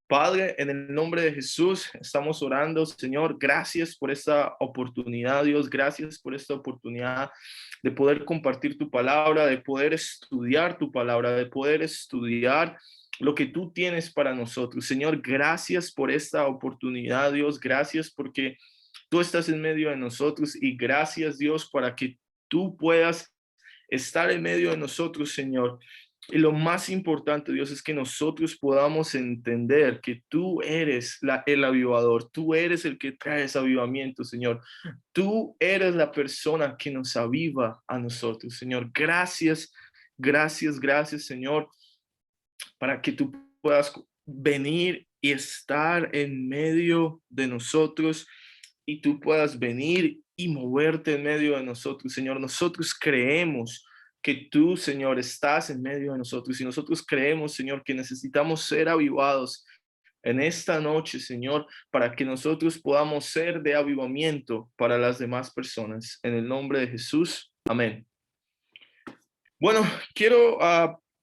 Padre, en el nombre de Jesús, estamos orando, Señor, gracias por esta oportunidad, Dios, gracias por esta oportunidad de poder compartir tu palabra, de poder estudiar tu palabra, de poder estudiar lo que tú tienes para nosotros. Señor, gracias por esta oportunidad, Dios, gracias porque tú estás en medio de nosotros y gracias, Dios, para que tú puedas estar en medio de nosotros, Señor. Y lo más importante, Dios, es que nosotros podamos entender que tú eres el avivador, tú eres el que traes avivamiento, Señor. Tú eres la persona que nos aviva a nosotros, Señor. Gracias, gracias, gracias, Señor, para que tú puedas venir y estar en medio de nosotros y tú puedas venir y moverte en medio de nosotros, Señor. Nosotros creemos que tú, Señor, estás en medio de nosotros y nosotros creemos, Señor, que necesitamos ser avivados en esta noche, Señor, para que nosotros podamos ser de avivamiento para las demás personas. En el nombre de Jesús, amén. Bueno, quiero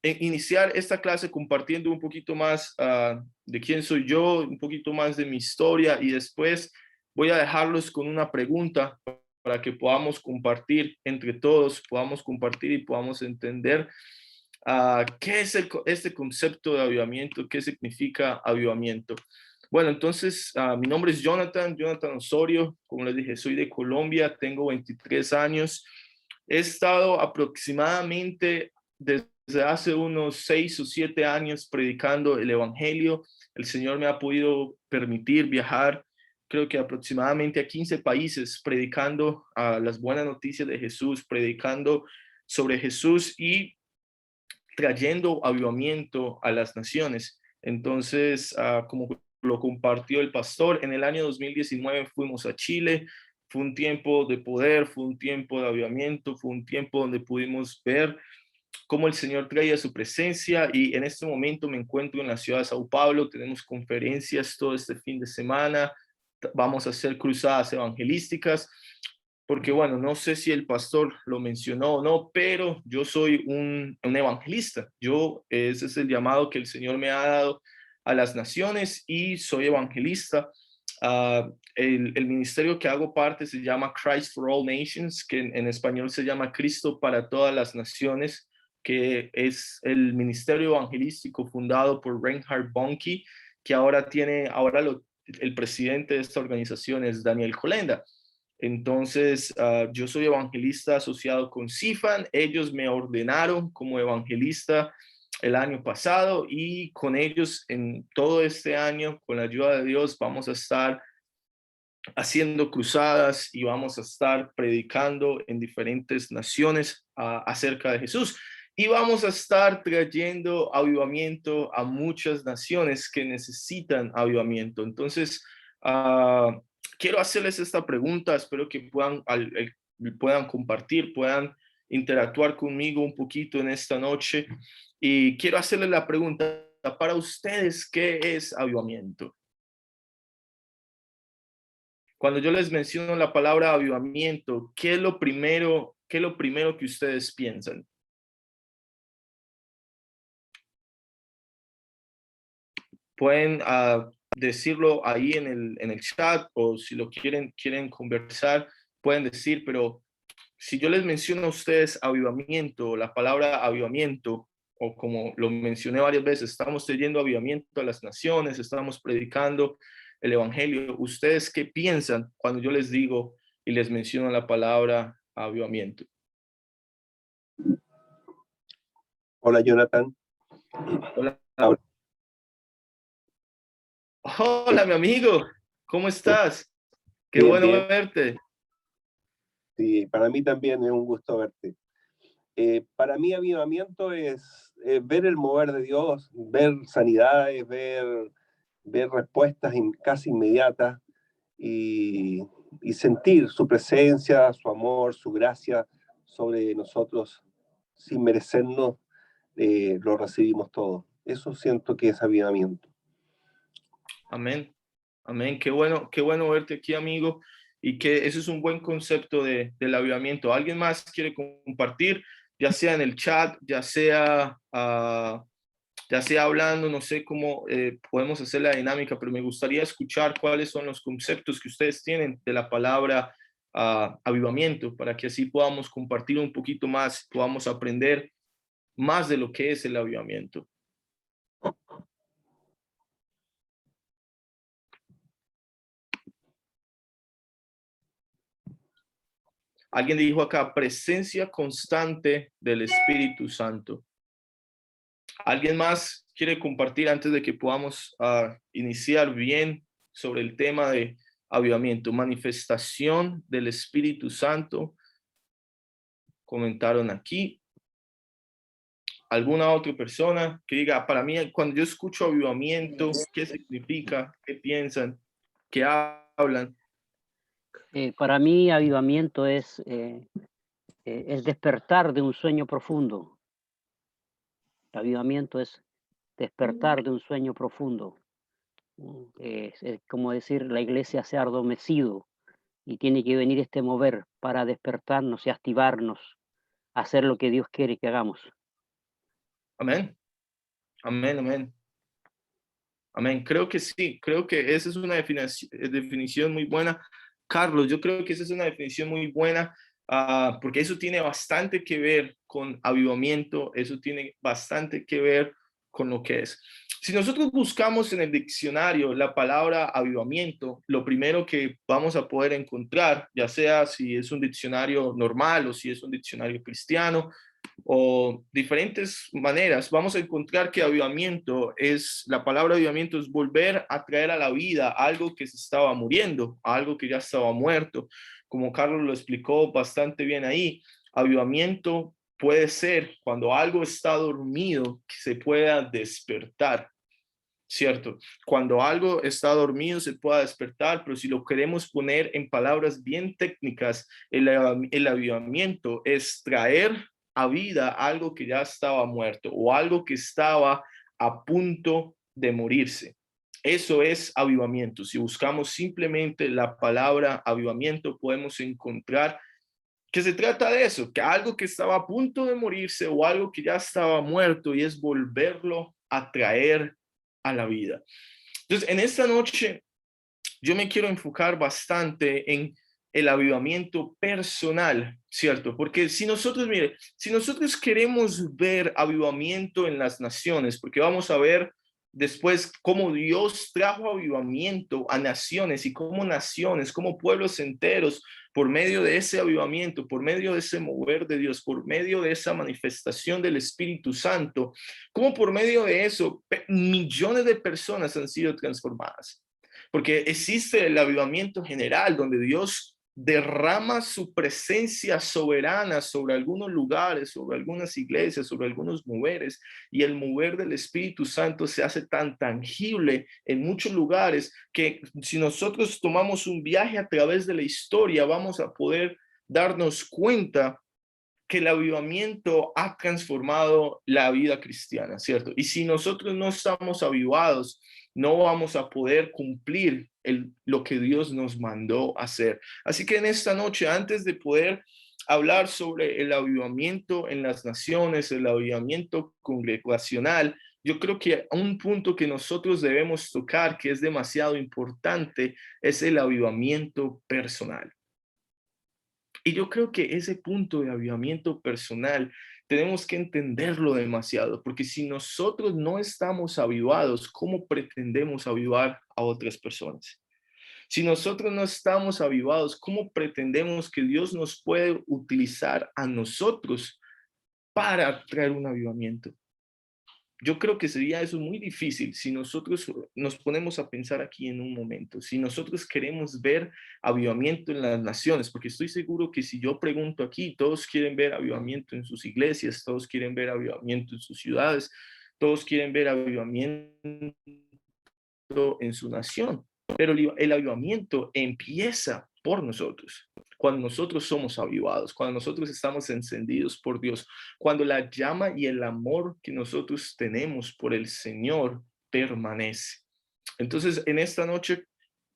iniciar esta clase compartiendo un poquito más de quién soy yo, un poquito más de mi historia y después voy a dejarlos con una pregunta para que podamos compartir entre todos, podamos compartir y podamos entender qué es este concepto de avivamiento, qué significa avivamiento. Bueno, entonces mi nombre es Jonathan Osorio, como les dije, soy de Colombia, tengo 23 años. He estado aproximadamente desde hace unos 6 o 7 años predicando el Evangelio. El Señor me ha podido permitir viajar, creo que aproximadamente a 15 países, predicando las buenas noticias de Jesús, predicando sobre Jesús y trayendo avivamiento a las naciones. Entonces, como lo compartió el pastor, en el año 2019 fuimos a Chile. Fue un tiempo de poder, fue un tiempo de avivamiento, fue un tiempo donde pudimos ver cómo el Señor traía su presencia y en este momento me encuentro en la ciudad de Sao Paulo. Tenemos conferencias todo este fin de semana, vamos a hacer cruzadas evangelísticas, porque bueno, no sé si el pastor lo mencionó o no, pero yo soy un evangelista. Ese es el llamado que el Señor me ha dado a las naciones y soy evangelista. El ministerio que hago parte se llama Christ for All Nations, que en español se llama Cristo para todas las naciones, que es el ministerio evangelístico fundado por Reinhard Bonnke, que el presidente de esta organización es Daniel Kolenda. Entonces, yo soy evangelista asociado con CIFAN. Ellos me ordenaron como evangelista el año pasado y con ellos en todo este año, con la ayuda de Dios, vamos a estar haciendo cruzadas y vamos a estar predicando en diferentes naciones acerca de Jesús. Y vamos a estar trayendo avivamiento a muchas naciones que necesitan avivamiento. Entonces, quiero hacerles esta pregunta, espero que puedan compartir, puedan interactuar conmigo un poquito en esta noche. Y quiero hacerles la pregunta, para ustedes, ¿qué es avivamiento? Cuando yo les menciono la palabra avivamiento, qué es lo primero que ustedes piensan? Pueden decirlo ahí en el chat o si lo quieren conversar, pueden decir, pero si yo les menciono a ustedes avivamiento, la palabra avivamiento, o como lo mencioné varias veces, estamos trayendo avivamiento a las naciones, estamos predicando el evangelio. ¿Ustedes qué piensan cuando yo les digo y les menciono la palabra avivamiento? Hola, Jonathan. Hola, Ahora, hola, mi amigo, ¿cómo estás? Qué bien, bueno bien. verte. Sí, para mí también es un gusto verte. Para mí avivamiento es ver el mover de Dios, ver sanidades, ver respuestas casi inmediatas y, y sentir su presencia, su amor, su gracia sobre nosotros sin merecernos, lo recibimos todo. Eso siento que es avivamiento. Amén, amén. Qué bueno verte aquí, amigo, y que ese es un buen concepto del avivamiento. ¿Alguien más quiere compartir? Ya sea en el chat, ya sea ya sea hablando, no sé cómo podemos hacer la dinámica, pero me gustaría escuchar cuáles son los conceptos que ustedes tienen de la palabra avivamiento, para que así podamos compartir un poquito más, podamos aprender más de lo que es el avivamiento. Alguien dijo acá, presencia constante del Espíritu Santo. ¿Alguien más quiere compartir antes de que podamos iniciar bien sobre el tema de avivamiento? Manifestación del Espíritu Santo. Comentaron aquí. ¿Alguna otra persona que diga, para mí, cuando yo escucho avivamiento, qué significa? ¿Qué piensan? ¿Qué hablan? Para mí, avivamiento es despertar de un sueño profundo. Avivamiento es despertar de un sueño profundo. Es como decir, la iglesia se ha adormecido y tiene que venir este mover para despertarnos y activarnos, a hacer lo que Dios quiere que hagamos. Amén. Amén, amén. Amén. Creo que sí, creo que esa es una definición muy buena. Carlos, yo creo que esa es una definición muy buena, porque eso tiene bastante que ver con avivamiento, eso tiene bastante que ver con lo que es. Si nosotros buscamos en el diccionario la palabra avivamiento, lo primero que vamos a poder encontrar, ya sea si es un diccionario normal o si es un diccionario cristiano, o diferentes maneras, vamos a encontrar que avivamiento es, la palabra avivamiento es volver a traer a la vida algo que se estaba muriendo, algo que ya estaba muerto, como Carlos lo explicó bastante bien ahí. Avivamiento puede ser cuando algo está dormido, que se pueda despertar, ¿cierto? Cuando algo está dormido se pueda despertar, pero si lo queremos poner en palabras bien técnicas, el avivamiento es traer a vida algo que ya estaba muerto o algo que estaba a punto de morirse. Eso es avivamiento. Si buscamos simplemente la palabra avivamiento, podemos encontrar que se trata de eso, que algo que estaba a punto de morirse o algo que ya estaba muerto, y es volverlo a traer a la vida. Entonces, en esta noche yo me quiero enfocar bastante en el avivamiento personal, ¿cierto? Porque si nosotros, mire, si nosotros queremos ver avivamiento en las naciones, porque vamos a ver después cómo Dios trajo avivamiento a naciones y cómo naciones, como pueblos enteros, por medio de ese avivamiento, por medio de ese mover de Dios, por medio de esa manifestación del Espíritu Santo, como por medio de eso millones de personas han sido transformadas. Porque existe el avivamiento general donde Dios derrama su presencia soberana sobre algunos lugares, sobre algunas iglesias, sobre algunos moveres, y el mover del Espíritu Santo se hace tan tangible en muchos lugares que si nosotros tomamos un viaje a través de la historia, vamos a poder darnos cuenta que el avivamiento ha transformado la vida cristiana, ¿cierto? Y si nosotros no estamos avivados, no vamos a poder cumplir lo que Dios nos mandó hacer. Así que en esta noche, antes de poder hablar sobre el avivamiento en las naciones, el avivamiento congregacional, yo creo que un punto que nosotros debemos tocar, que es demasiado importante, es el avivamiento personal. Y yo creo que ese punto de avivamiento personal tenemos que entenderlo demasiado, porque si nosotros no estamos avivados, ¿cómo pretendemos avivar a otras personas? Si nosotros no estamos avivados, ¿cómo pretendemos que Dios nos puede utilizar a nosotros para traer un avivamiento? Yo creo que sería eso muy difícil si nosotros nos ponemos a pensar aquí en un momento, si nosotros queremos ver avivamiento en las naciones, porque estoy seguro que si yo pregunto aquí, todos quieren ver avivamiento en sus iglesias, todos quieren ver avivamiento en sus ciudades, todos quieren ver avivamiento en su nación, pero el avivamiento empieza por nosotros. Cuando nosotros somos avivados, cuando nosotros estamos encendidos por Dios, cuando la llama y el amor que nosotros tenemos por el Señor permanece. Entonces, en esta noche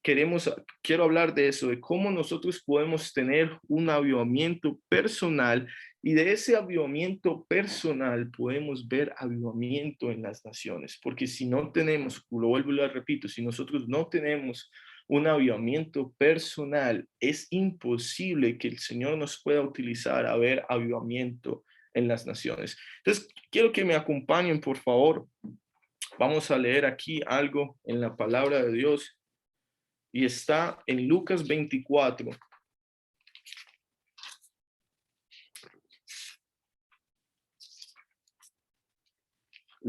quiero hablar de eso, de cómo nosotros podemos tener un avivamiento personal Y de ese avivamiento personal podemos ver avivamiento en las naciones, porque si no tenemos, lo vuelvo y lo repito, si nosotros no tenemos un avivamiento personal, es imposible que el Señor nos pueda utilizar a ver avivamiento en las naciones. Entonces, quiero que me acompañen, por favor. Vamos a leer aquí algo en la palabra de Dios y está en Lucas 24.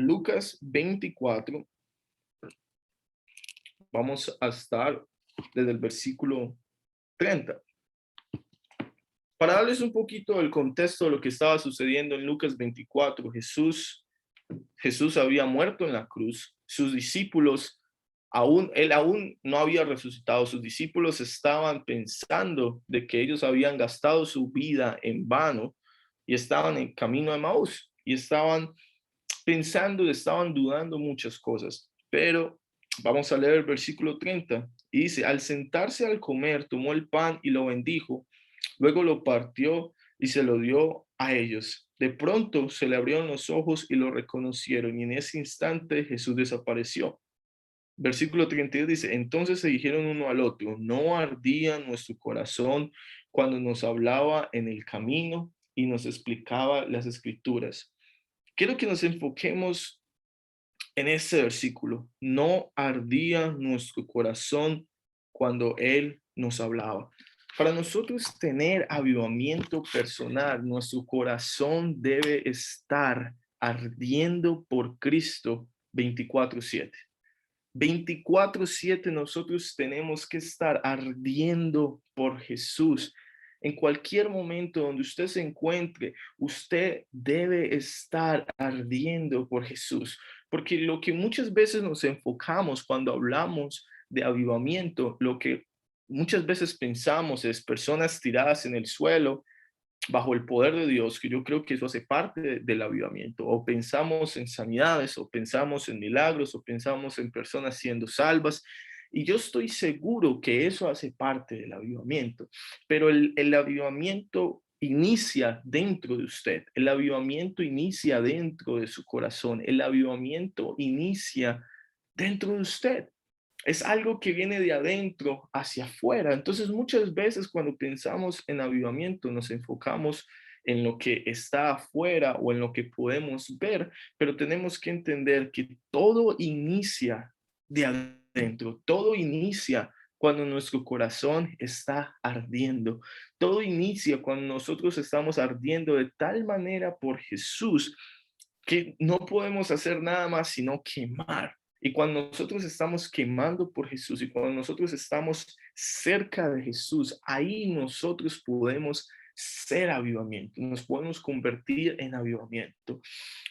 Lucas 24. Vamos a estar desde el versículo 30. Para darles un poquito del contexto de lo que estaba sucediendo en Lucas 24, Jesús había muerto en la cruz, sus discípulos, él aún no había resucitado, sus discípulos estaban pensando de que ellos habían gastado su vida en vano y estaban en camino a Emaús y estaban pensando y estaban dudando muchas cosas, pero vamos a leer el versículo 30 y dice, al sentarse al comer, tomó el pan y lo bendijo, luego lo partió y se lo dio a ellos. De pronto se le abrieron los ojos y lo reconocieron y en ese instante Jesús desapareció. Versículo 32 dice, entonces se dijeron uno al otro, ¿no ardía nuestro corazón cuando nos hablaba en el camino y nos explicaba las escrituras? Quiero que nos enfoquemos en este versículo. No ardía nuestro corazón cuando Él nos hablaba. Para nosotros tener avivamiento personal, nuestro corazón debe estar ardiendo por Cristo 24/7. 24/7 nosotros tenemos que estar ardiendo por Jesús. En cualquier momento donde usted se encuentre, usted debe estar ardiendo por Jesús, porque lo que muchas veces nos enfocamos cuando hablamos de avivamiento, lo que muchas veces pensamos es personas tiradas en el suelo, bajo el poder de Dios, que yo creo que eso hace parte del avivamiento, o pensamos en sanidades, o pensamos en milagros, o pensamos en personas siendo salvas, y yo estoy seguro que eso hace parte del avivamiento, pero el avivamiento inicia dentro de usted, el avivamiento inicia dentro de su corazón, el avivamiento inicia dentro de usted. Es algo que viene de adentro hacia afuera. Entonces, muchas veces cuando pensamos en avivamiento, nos enfocamos en lo que está afuera o en lo que podemos ver, pero tenemos que entender que todo inicia de adentro, todo inicia cuando nuestro corazón está ardiendo, todo inicia cuando nosotros estamos ardiendo de tal manera por Jesús que no podemos hacer nada más sino quemar. Y cuando nosotros estamos quemando por Jesús y cuando nosotros estamos cerca de Jesús, ahí nosotros podemos ser avivamiento, nos podemos convertir en avivamiento.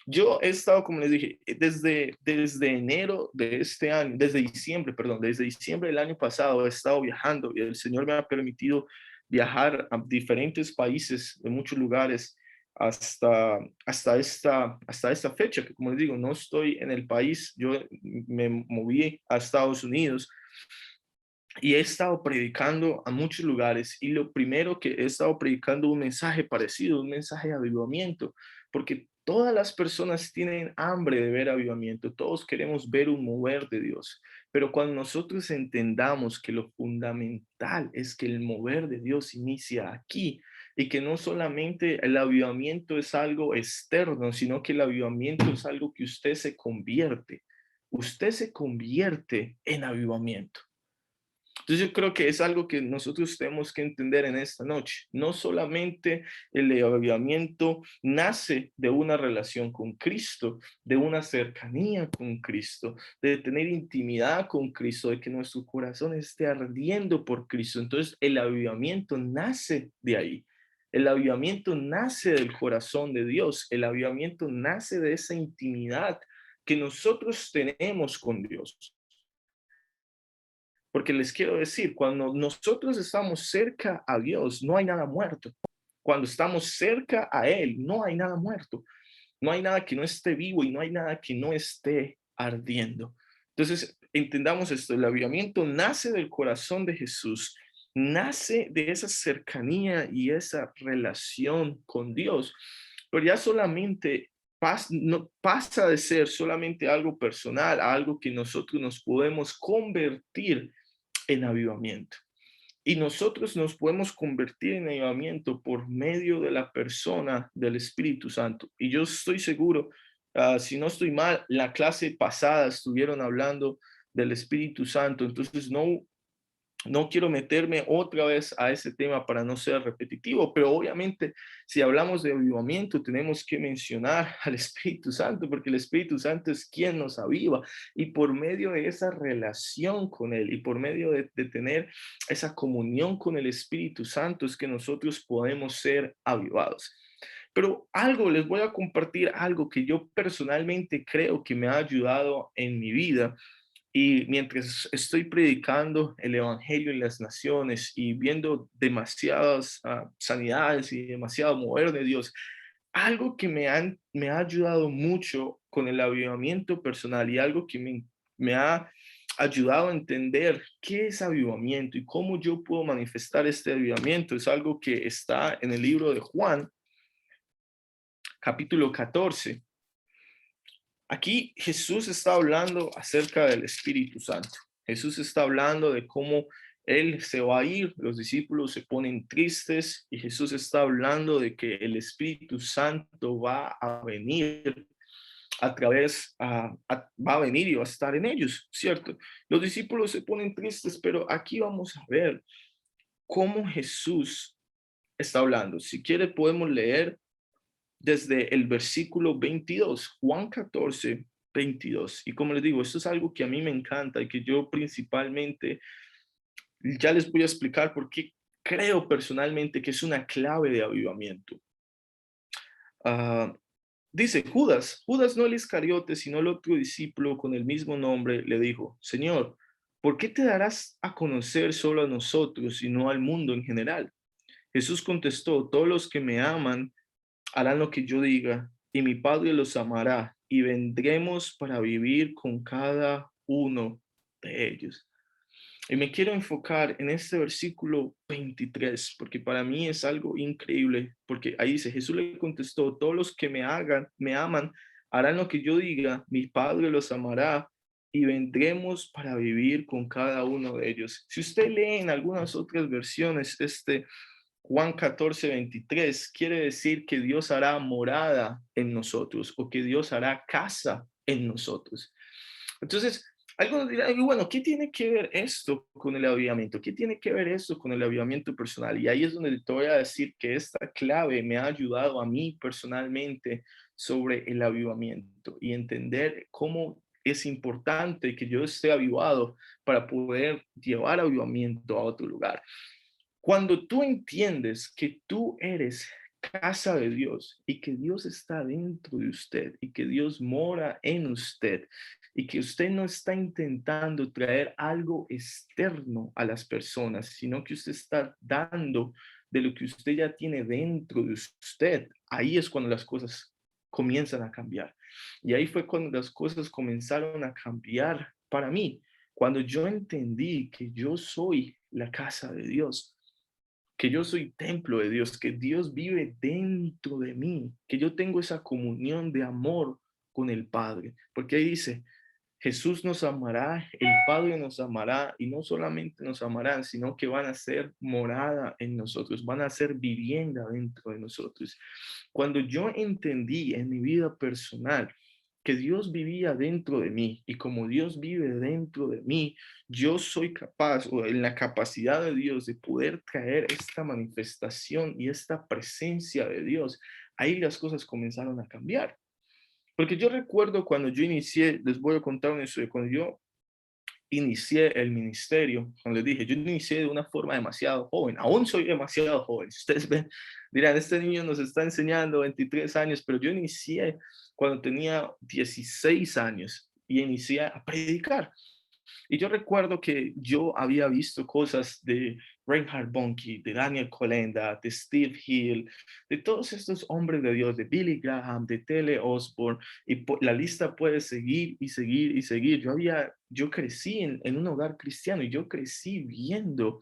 Yo he estado, como les dije, desde enero de este año, desde diciembre del año pasado he estado viajando y el Señor me ha permitido viajar a diferentes países, de muchos lugares, hasta esta fecha, que como les digo, no estoy en el país, yo me moví a Estados Unidos y he estado predicando a muchos lugares y lo primero que he estado predicando un mensaje parecido, un mensaje de avivamiento, porque todas las personas tienen hambre de ver avivamiento, todos queremos ver un mover de Dios, pero cuando nosotros entendamos que lo fundamental es que el mover de Dios inicia aquí y que no solamente el avivamiento es algo externo, sino que el avivamiento es algo que usted se convierte en avivamiento. Entonces yo creo que es algo que nosotros tenemos que entender en esta noche. No solamente el avivamiento nace de una relación con Cristo, de una cercanía con Cristo, de tener intimidad con Cristo, de que nuestro corazón esté ardiendo por Cristo. Entonces el avivamiento nace de ahí. El avivamiento nace del corazón de Dios. El avivamiento nace de esa intimidad que nosotros tenemos con Dios. Porque les quiero decir, cuando nosotros estamos cerca a Dios, no hay nada muerto. Cuando estamos cerca a Él, no hay nada muerto. No hay nada que no esté vivo y no hay nada que no esté ardiendo. Entonces, entendamos esto, el avivamiento nace del corazón de Jesús nace de esa cercanía y esa relación con Dios, pero ya solamente no, pasa de ser solamente algo personal a algo que nosotros nos podemos convertir en avivamiento. Y nosotros nos podemos convertir en avivamiento por medio de la persona del Espíritu Santo. Y yo estoy seguro, si no estoy mal, la clase pasada estuvieron hablando del Espíritu Santo. Entonces no quiero meterme otra vez a ese tema para no ser repetitivo, pero obviamente si hablamos de avivamiento tenemos que mencionar al Espíritu Santo, porque el Espíritu Santo es quien nos aviva y por medio de esa relación con Él y por medio de tener esa comunión con el Espíritu Santo es que nosotros podemos ser avivados. Pero algo, les voy a compartir algo que yo personalmente creo que me ha ayudado en mi vida y mientras estoy predicando el Evangelio en las naciones y viendo demasiadas sanidades y demasiado mover de Dios, algo que me ha ayudado mucho con el avivamiento personal y algo que me ha ayudado a entender qué es avivamiento y cómo yo puedo manifestar este avivamiento es algo que está en el libro de Juan, capítulo 14. Aquí Jesús está hablando acerca del Espíritu Santo. Jesús está hablando de cómo Él se va a ir, los discípulos se ponen tristes y Jesús está hablando de que el Espíritu Santo va a venir a través, va a venir y va a estar en ellos, ¿cierto? Los discípulos se ponen tristes, pero aquí vamos a ver cómo Jesús está hablando. Si quiere podemos leer desde el versículo 22, Juan 14, 22. Y como les digo, esto es algo que a mí me encanta y que yo principalmente, ya les voy a explicar por qué creo personalmente que es una clave de avivamiento. Ah, dice, Judas no el Iscariote, sino el otro discípulo con el mismo nombre, le dijo, Señor, ¿por qué te darás a conocer solo a nosotros y no al mundo en general? Jesús contestó, todos los que me aman harán lo que yo diga, y mi Padre los amará, y vendremos para vivir con cada uno de ellos. Y me quiero enfocar en este versículo 23, porque para mí es algo increíble, porque ahí dice, Jesús le contestó, todos los que me aman, harán lo que yo diga, mi Padre los amará, y vendremos para vivir con cada uno de ellos. Si usted lee en algunas otras versiones, Juan 14, 23 quiere decir que Dios hará morada en nosotros o que Dios hará casa en nosotros. Entonces, algunos dirán, bueno, ¿qué tiene que ver esto con el avivamiento? ¿Qué tiene que ver esto con el avivamiento personal? Y ahí es donde te voy a decir que esta clave me ha ayudado a mí personalmente sobre el avivamiento y entender cómo es importante que yo esté avivado para poder llevar avivamiento a otro lugar. Cuando tú entiendes que tú eres casa de Dios y que Dios está dentro de usted y que Dios mora en usted y que usted no está intentando traer algo externo a las personas, sino que usted está dando de lo que usted ya tiene dentro de usted, ahí es cuando las cosas comienzan a cambiar. Y ahí fue cuando las cosas comenzaron a cambiar para mí, cuando yo entendí que yo soy la casa de Dios, que yo soy templo de Dios, que Dios vive dentro de mí, que yo tengo esa comunión de amor con el Padre. Porque ahí dice, Jesús nos amará, el Padre nos amará y no solamente nos amarán, sino que van a ser morada en nosotros, van a ser vivienda dentro de nosotros. Cuando yo entendí en mi vida personal que Dios vivía dentro de mí y como Dios vive dentro de mí, yo soy capaz o en la capacidad de Dios de poder traer esta manifestación y esta presencia de Dios, ahí las cosas comenzaron a cambiar. Porque yo recuerdo cuando yo inicié, les voy a contar una historia, cuando yo inicié el ministerio, como les dije, yo inicié de una forma demasiado joven, aún soy demasiado joven. Si ustedes ven, dirán, este niño nos está enseñando 23 años, pero yo inicié cuando tenía 16 años y inicié a predicar. Y yo recuerdo que yo había visto cosas de Reinhard Bonnke, de Daniel Kolenda, de Steve Hill, de todos estos hombres de Dios, de Billy Graham, de Tele Osborne, y la lista puede seguir y seguir y seguir. Yo crecí en un hogar cristiano y yo crecí viendo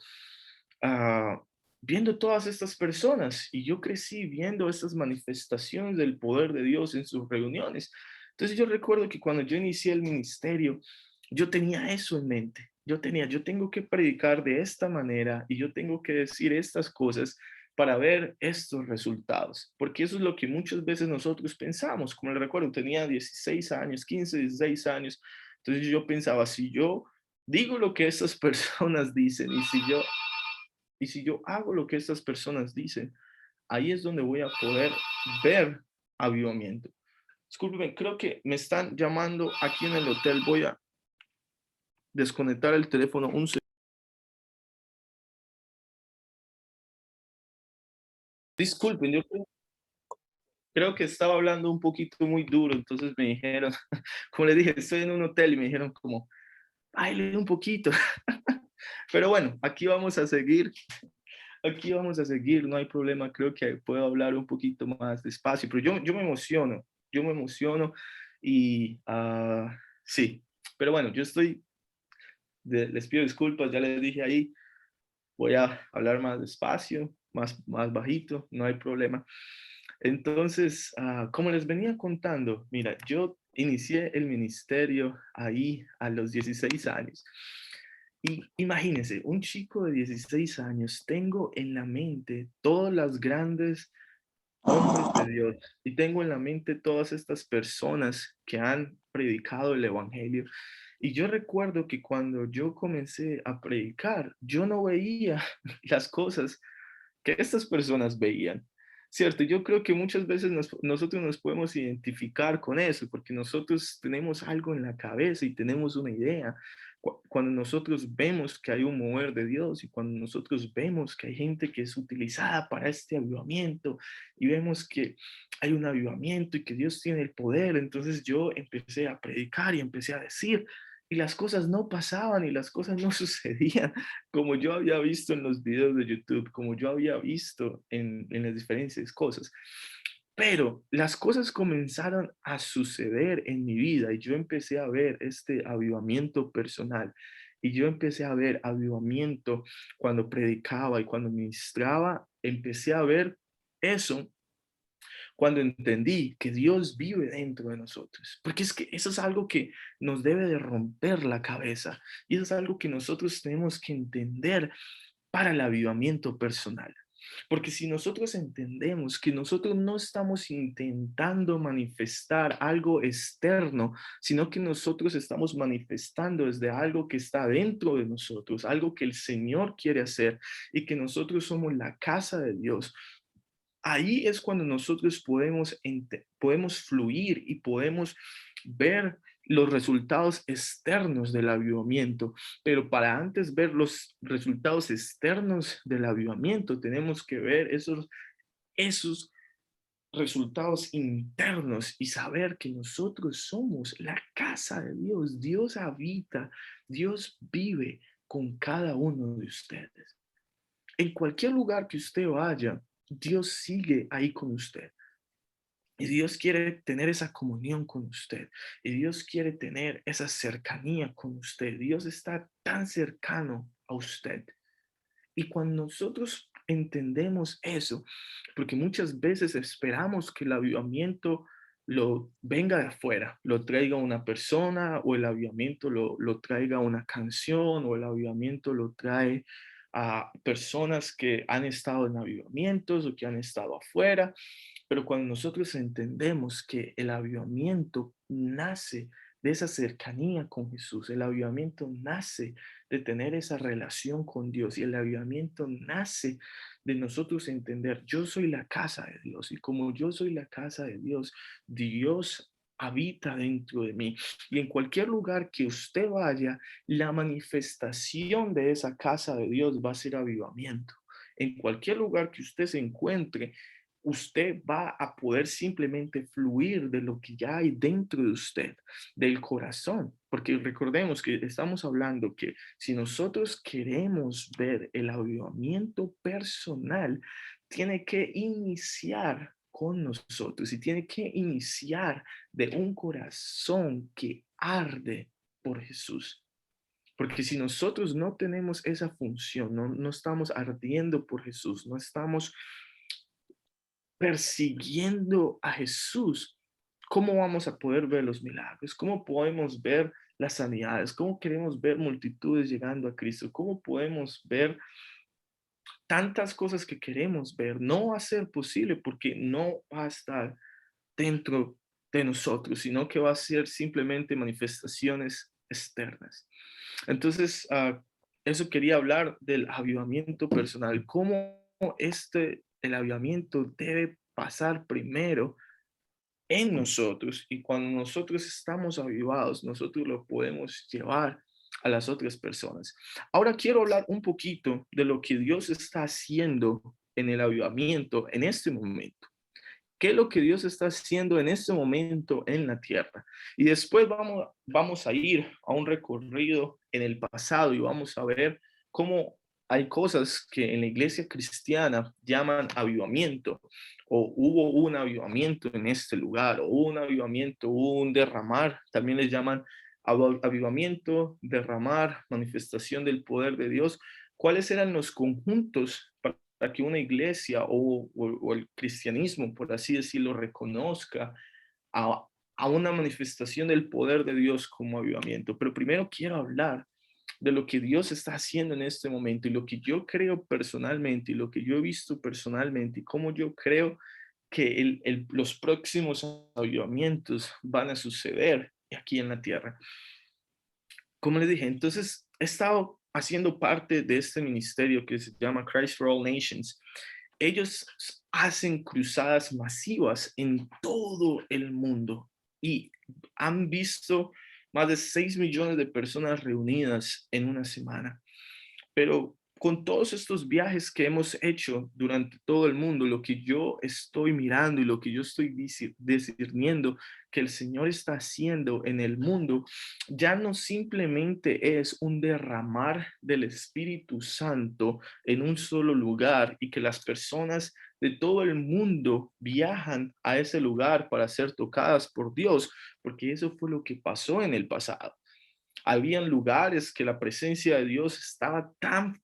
ah, viendo todas estas personas y yo crecí viendo estas manifestaciones del poder de Dios en sus reuniones. Entonces yo recuerdo que cuando yo inicié el ministerio, yo tenía eso en mente. Yo tengo que predicar de esta manera y yo tengo que decir estas cosas para ver estos resultados, porque eso es lo que muchas veces nosotros pensamos. Como le recuerdo, tenía 16 años, 15, 16 años, entonces yo pensaba, si yo digo lo que estas personas dicen y si yo hago lo que estas personas dicen, ahí es donde voy a poder ver avivamiento. Disculpen, creo que me están llamando aquí en el hotel. Voy a desconectar el teléfono un segundo. Disculpen, yo creo que estaba hablando un poquito muy duro, entonces me dijeron, como les dije, estoy en un hotel y me dijeron como, baile un poquito. Pero bueno, aquí vamos a seguir, no hay problema, creo que puedo hablar un poquito más despacio, pero yo me emociono y sí, pero bueno, les pido disculpas, ya les dije ahí, voy a hablar más despacio, más bajito, no hay problema. Entonces, como les venía contando, mira, yo inicié el ministerio ahí a los 16 años. Y imagínense, un chico de 16 años, tengo en la mente todas las grandes hombres de Dios y tengo en la mente todas estas personas que han predicado el evangelio. Y yo recuerdo que cuando yo comencé a predicar, yo no veía las cosas que estas personas veían. Cierto, yo creo que muchas veces nosotros nos podemos identificar con eso, porque nosotros tenemos algo en la cabeza y tenemos una idea. Cuando nosotros vemos que hay un mover de Dios y cuando nosotros vemos que hay gente que es utilizada para este avivamiento y vemos que hay un avivamiento y que Dios tiene el poder, entonces yo empecé a predicar y empecé a decir, y las cosas no pasaban y las cosas no sucedían como yo había visto en los videos de YouTube, como yo había visto en las diferentes cosas. Pero las cosas comenzaron a suceder en mi vida y yo empecé a ver este avivamiento personal. Y yo empecé a ver avivamiento cuando predicaba y cuando ministraba, empecé a ver eso cuando entendí que Dios vive dentro de nosotros, porque es que eso es algo que nos debe de romper la cabeza y eso es algo que nosotros tenemos que entender para el avivamiento personal. Porque si nosotros entendemos que nosotros no estamos intentando manifestar algo externo, sino que nosotros estamos manifestando desde algo que está dentro de nosotros, algo que el Señor quiere hacer y que nosotros somos la casa de Dios, ahí es cuando nosotros podemos fluir y podemos ver los resultados externos del avivamiento. Pero para antes ver los resultados externos del avivamiento, tenemos que ver esos resultados internos y saber que nosotros somos la casa de Dios. Dios habita, Dios vive con cada uno de ustedes. En cualquier lugar que usted vaya, Dios sigue ahí con usted. Y Dios quiere tener esa comunión con usted. Y Dios quiere tener esa cercanía con usted. Dios está tan cercano a usted. Y cuando nosotros entendemos eso, porque muchas veces esperamos que el avivamiento lo venga de afuera, lo traiga una persona o el avivamiento lo traiga una canción o el avivamiento lo trae a personas que han estado en avivamientos o que han estado afuera, pero cuando nosotros entendemos que el avivamiento nace de esa cercanía con Jesús, el avivamiento nace de tener esa relación con Dios y el avivamiento nace de nosotros entender, yo soy la casa de Dios y como yo soy la casa de Dios, Dios habita dentro de mí y en cualquier lugar que usted vaya, la manifestación de esa casa de Dios va a ser avivamiento. En cualquier lugar que usted se encuentre, usted va a poder simplemente fluir de lo que ya hay dentro de usted, del corazón, porque recordemos que estamos hablando que si nosotros queremos ver el avivamiento personal, tiene que iniciar con nosotros y tiene que iniciar de un corazón que arde por Jesús. Porque si nosotros no tenemos esa función, no estamos ardiendo por Jesús, no estamos persiguiendo a Jesús, ¿cómo vamos a poder ver los milagros? ¿Cómo podemos ver las sanidades? ¿Cómo queremos ver multitudes llegando a Cristo? ¿Cómo podemos ver tantas cosas que queremos ver? No va a ser posible porque no va a estar dentro de nosotros, sino que va a ser simplemente manifestaciones externas. Entonces, eso quería hablar del avivamiento personal, cómo el avivamiento debe pasar primero en nosotros, y cuando nosotros estamos avivados, nosotros lo podemos llevar a las otras personas. Ahora quiero hablar un poquito de lo que Dios está haciendo en el avivamiento en este momento. ¿Qué es lo que Dios está haciendo en este momento en la tierra? Y después vamos a ir a un recorrido en el pasado y vamos a ver cómo hay cosas que en la iglesia cristiana llaman avivamiento, o hubo un avivamiento en este lugar, o hubo un avivamiento, hubo un derramar, también les llaman avivamiento, derramar, manifestación del poder de Dios. ¿Cuáles eran los conjuntos para que una iglesia o el cristianismo, por así decirlo, reconozca a una manifestación del poder de Dios como avivamiento? Pero primero quiero hablar de lo que Dios está haciendo en este momento y lo que yo creo personalmente y lo que yo he visto personalmente y cómo yo creo que los próximos avivamientos van a suceder aquí en la tierra. Como les dije, entonces he estado haciendo parte de este ministerio que se llama Christ for All Nations. Ellos hacen cruzadas masivas en todo el mundo y han visto más de 6 millones de personas reunidas en una semana. Pero con todos estos viajes que hemos hecho durante todo el mundo, lo que yo estoy mirando y lo que yo estoy discerniendo que el Señor está haciendo en el mundo, ya no simplemente es un derramar del Espíritu Santo en un solo lugar y que las personas de todo el mundo viajan a ese lugar para ser tocadas por Dios, porque eso fue lo que pasó en el pasado. Habían lugares que la presencia de Dios estaba tan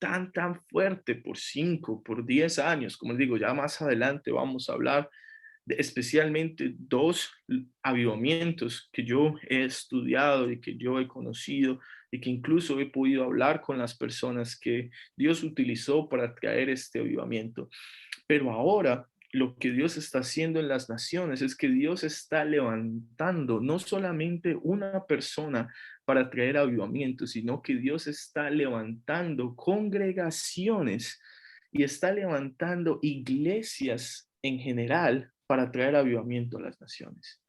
fuerte por 5, por 10 años. Como les digo, ya más adelante vamos a hablar de especialmente dos avivamientos que yo he estudiado y que yo he conocido y que incluso he podido hablar con las personas que Dios utilizó para traer este avivamiento. Pero ahora lo que Dios está haciendo en las naciones es que Dios está levantando no solamente una persona para traer avivamiento, sino que Dios está levantando congregaciones y está levantando iglesias en general para traer avivamiento a las naciones.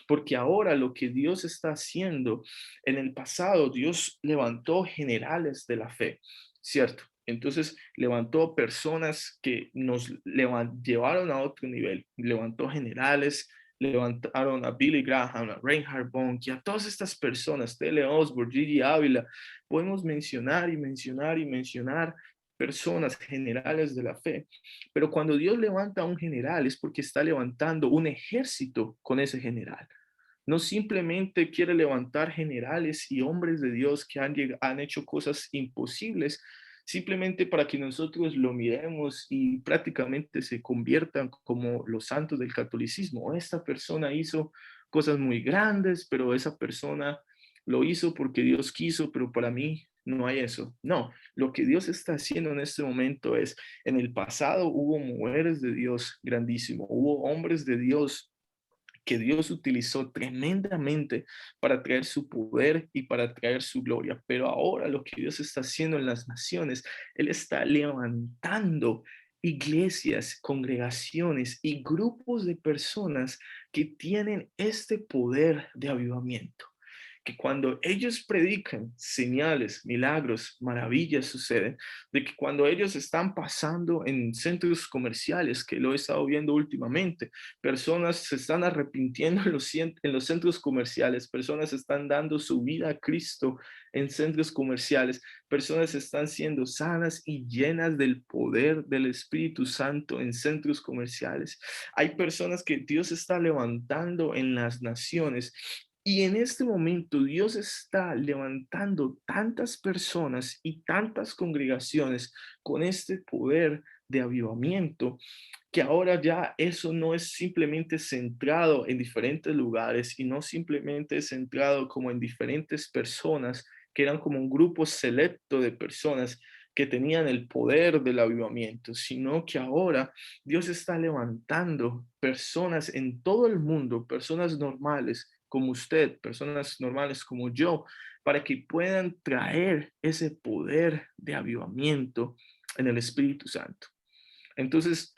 Porque ahora lo que Dios está haciendo, en el pasado Dios levantó generales de la fe, ¿cierto? Entonces levantó personas que nos llevaron a otro nivel, levantó generales, levantaron a Billy Graham, a Reinhard Bonnke, a todas estas personas, T.L. Osborne, Gigi Ávila. Podemos mencionar y mencionar y mencionar personas generales de la fe. Pero cuando Dios levanta a un general es porque está levantando un ejército con ese general. No simplemente quiere levantar generales y hombres de Dios que han hecho cosas imposibles, simplemente para que nosotros lo miremos y prácticamente se conviertan como los santos del catolicismo. Esta persona hizo cosas muy grandes, pero esa persona lo hizo porque Dios quiso, pero para mí no hay eso. No, lo que Dios está haciendo en este momento es, en el pasado hubo mujeres de Dios grandísimo, hubo hombres de Dios que Dios utilizó tremendamente para traer su poder y para traer su gloria. Pero ahora lo que Dios está haciendo en las naciones, Él está levantando iglesias, congregaciones y grupos de personas que tienen este poder de avivamiento, que cuando ellos predican, señales, milagros, maravillas suceden, de que cuando ellos están pasando en centros comerciales, que lo he estado viendo últimamente, personas se están arrepintiendo en los centros comerciales, personas están dando su vida a Cristo en centros comerciales, personas están siendo sanas y llenas del poder del Espíritu Santo en centros comerciales. Hay personas que Dios está levantando en las naciones Y en este momento Dios está levantando tantas personas y tantas congregaciones con este poder de avivamiento, que ahora ya eso no es simplemente centrado en diferentes lugares y no simplemente centrado como en diferentes personas, que eran como un grupo selecto de personas que tenían el poder del avivamiento, sino que ahora Dios está levantando personas en todo el mundo, personas normales como usted, personas normales como yo, para que puedan traer ese poder de avivamiento en el Espíritu Santo. Entonces,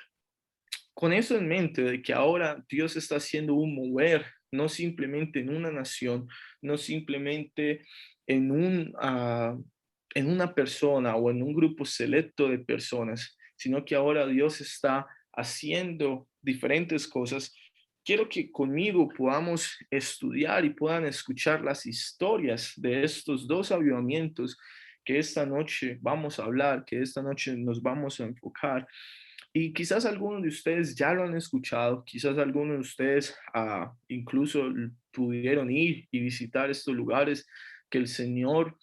con eso en mente, de que ahora Dios está haciendo un mover, no simplemente en una nación, no simplemente en en una persona o en un grupo selecto de personas, sino que ahora Dios está haciendo diferentes cosas. Quiero que conmigo podamos estudiar y puedan escuchar las historias de estos dos avivamientos que esta noche vamos a hablar, que esta noche nos vamos a enfocar. Y quizás algunos de ustedes ya lo han escuchado, quizás algunos de ustedes incluso pudieron ir y visitar estos lugares que el Señor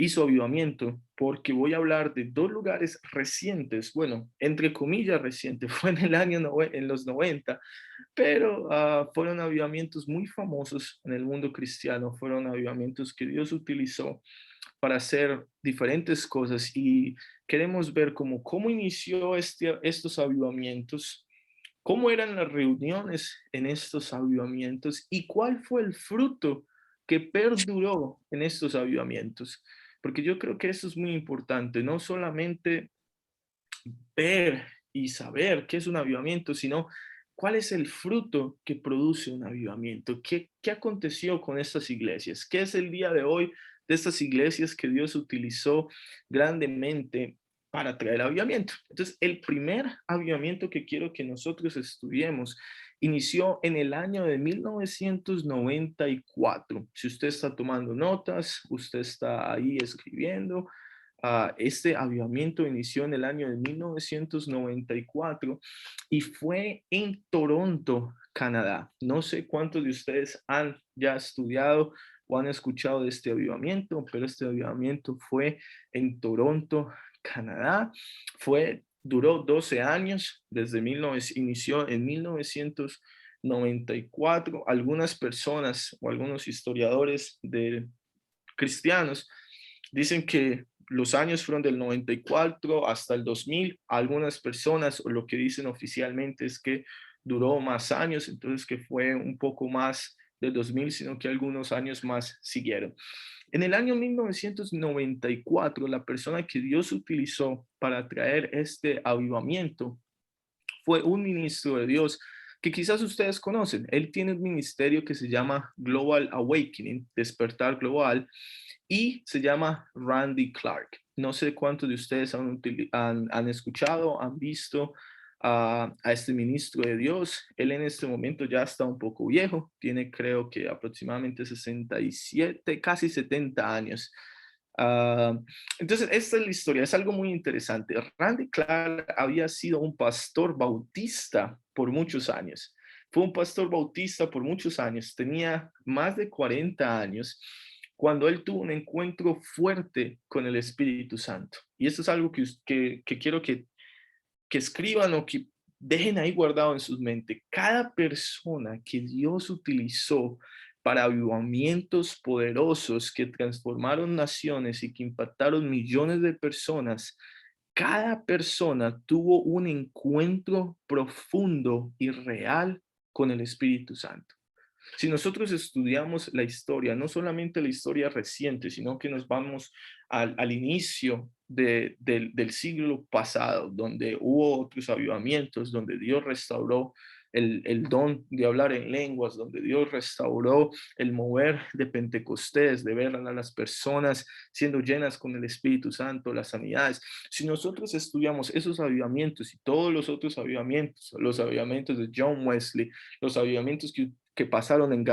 hizo avivamiento, porque voy a hablar de dos lugares recientes, bueno, entre comillas recientes, fue en el en los 90, pero fueron avivamientos muy famosos en el mundo cristiano, fueron avivamientos que Dios utilizó para hacer diferentes cosas y queremos ver cómo inició estos avivamientos, cómo eran las reuniones en estos avivamientos y cuál fue el fruto que perduró en estos avivamientos. Porque yo creo que eso es muy importante, no solamente ver y saber qué es un avivamiento, sino cuál es el fruto que produce un avivamiento. ¿Qué aconteció con estas iglesias? ¿Qué es el día de hoy de estas iglesias que Dios utilizó grandemente para traer avivamiento? Entonces, el primer avivamiento que quiero que nosotros estudiemos inició en el año de 1994. Si usted está tomando notas, usted está ahí escribiendo, este avivamiento inició en el año de 1994 y fue en Toronto, Canadá. No sé cuántos de ustedes han ya estudiado o han escuchado de este avivamiento, pero este avivamiento fue en Toronto, Canadá. Duró 12 años, inició en 1994. Algunas personas o algunos historiadores cristianos dicen que los años fueron del 94 hasta el 2000. Algunas personas, o lo que dicen oficialmente, es que duró más años, entonces que fue un poco más del 2000, sino que algunos años más siguieron. En el año 1994, la persona que Dios utilizó para traer este avivamiento fue un ministro de Dios que quizás ustedes conocen. Él tiene un ministerio que se llama Global Awakening, Despertar Global, y se llama Randy Clark. No sé cuántos de ustedes han escuchado, han visto a este ministro de Dios. Él en este momento ya está un poco viejo, tiene creo que aproximadamente 67, casi 70 años. Entonces, esta es la historia, es algo muy interesante. Randy Clark había sido un pastor bautista por muchos años. Fue un pastor bautista por muchos años, tenía más de 40 años cuando él tuvo un encuentro fuerte con el Espíritu Santo. Y esto es algo que quiero que escriban o que dejen ahí guardado en sus mentes. Cada persona que Dios utilizó para avivamientos poderosos que transformaron naciones y que impactaron millones de personas, cada persona tuvo un encuentro profundo y real con el Espíritu Santo. Si nosotros estudiamos la historia, no solamente la historia reciente, sino que nos vamos al inicio del siglo pasado, donde hubo otros avivamientos, donde Dios restauró el don de hablar en lenguas, donde Dios restauró el mover de Pentecostés, de ver a las personas siendo llenas con el Espíritu Santo, las sanidades. Si nosotros estudiamos esos avivamientos y todos los otros avivamientos, los avivamientos de John Wesley, los avivamientos que pasaron en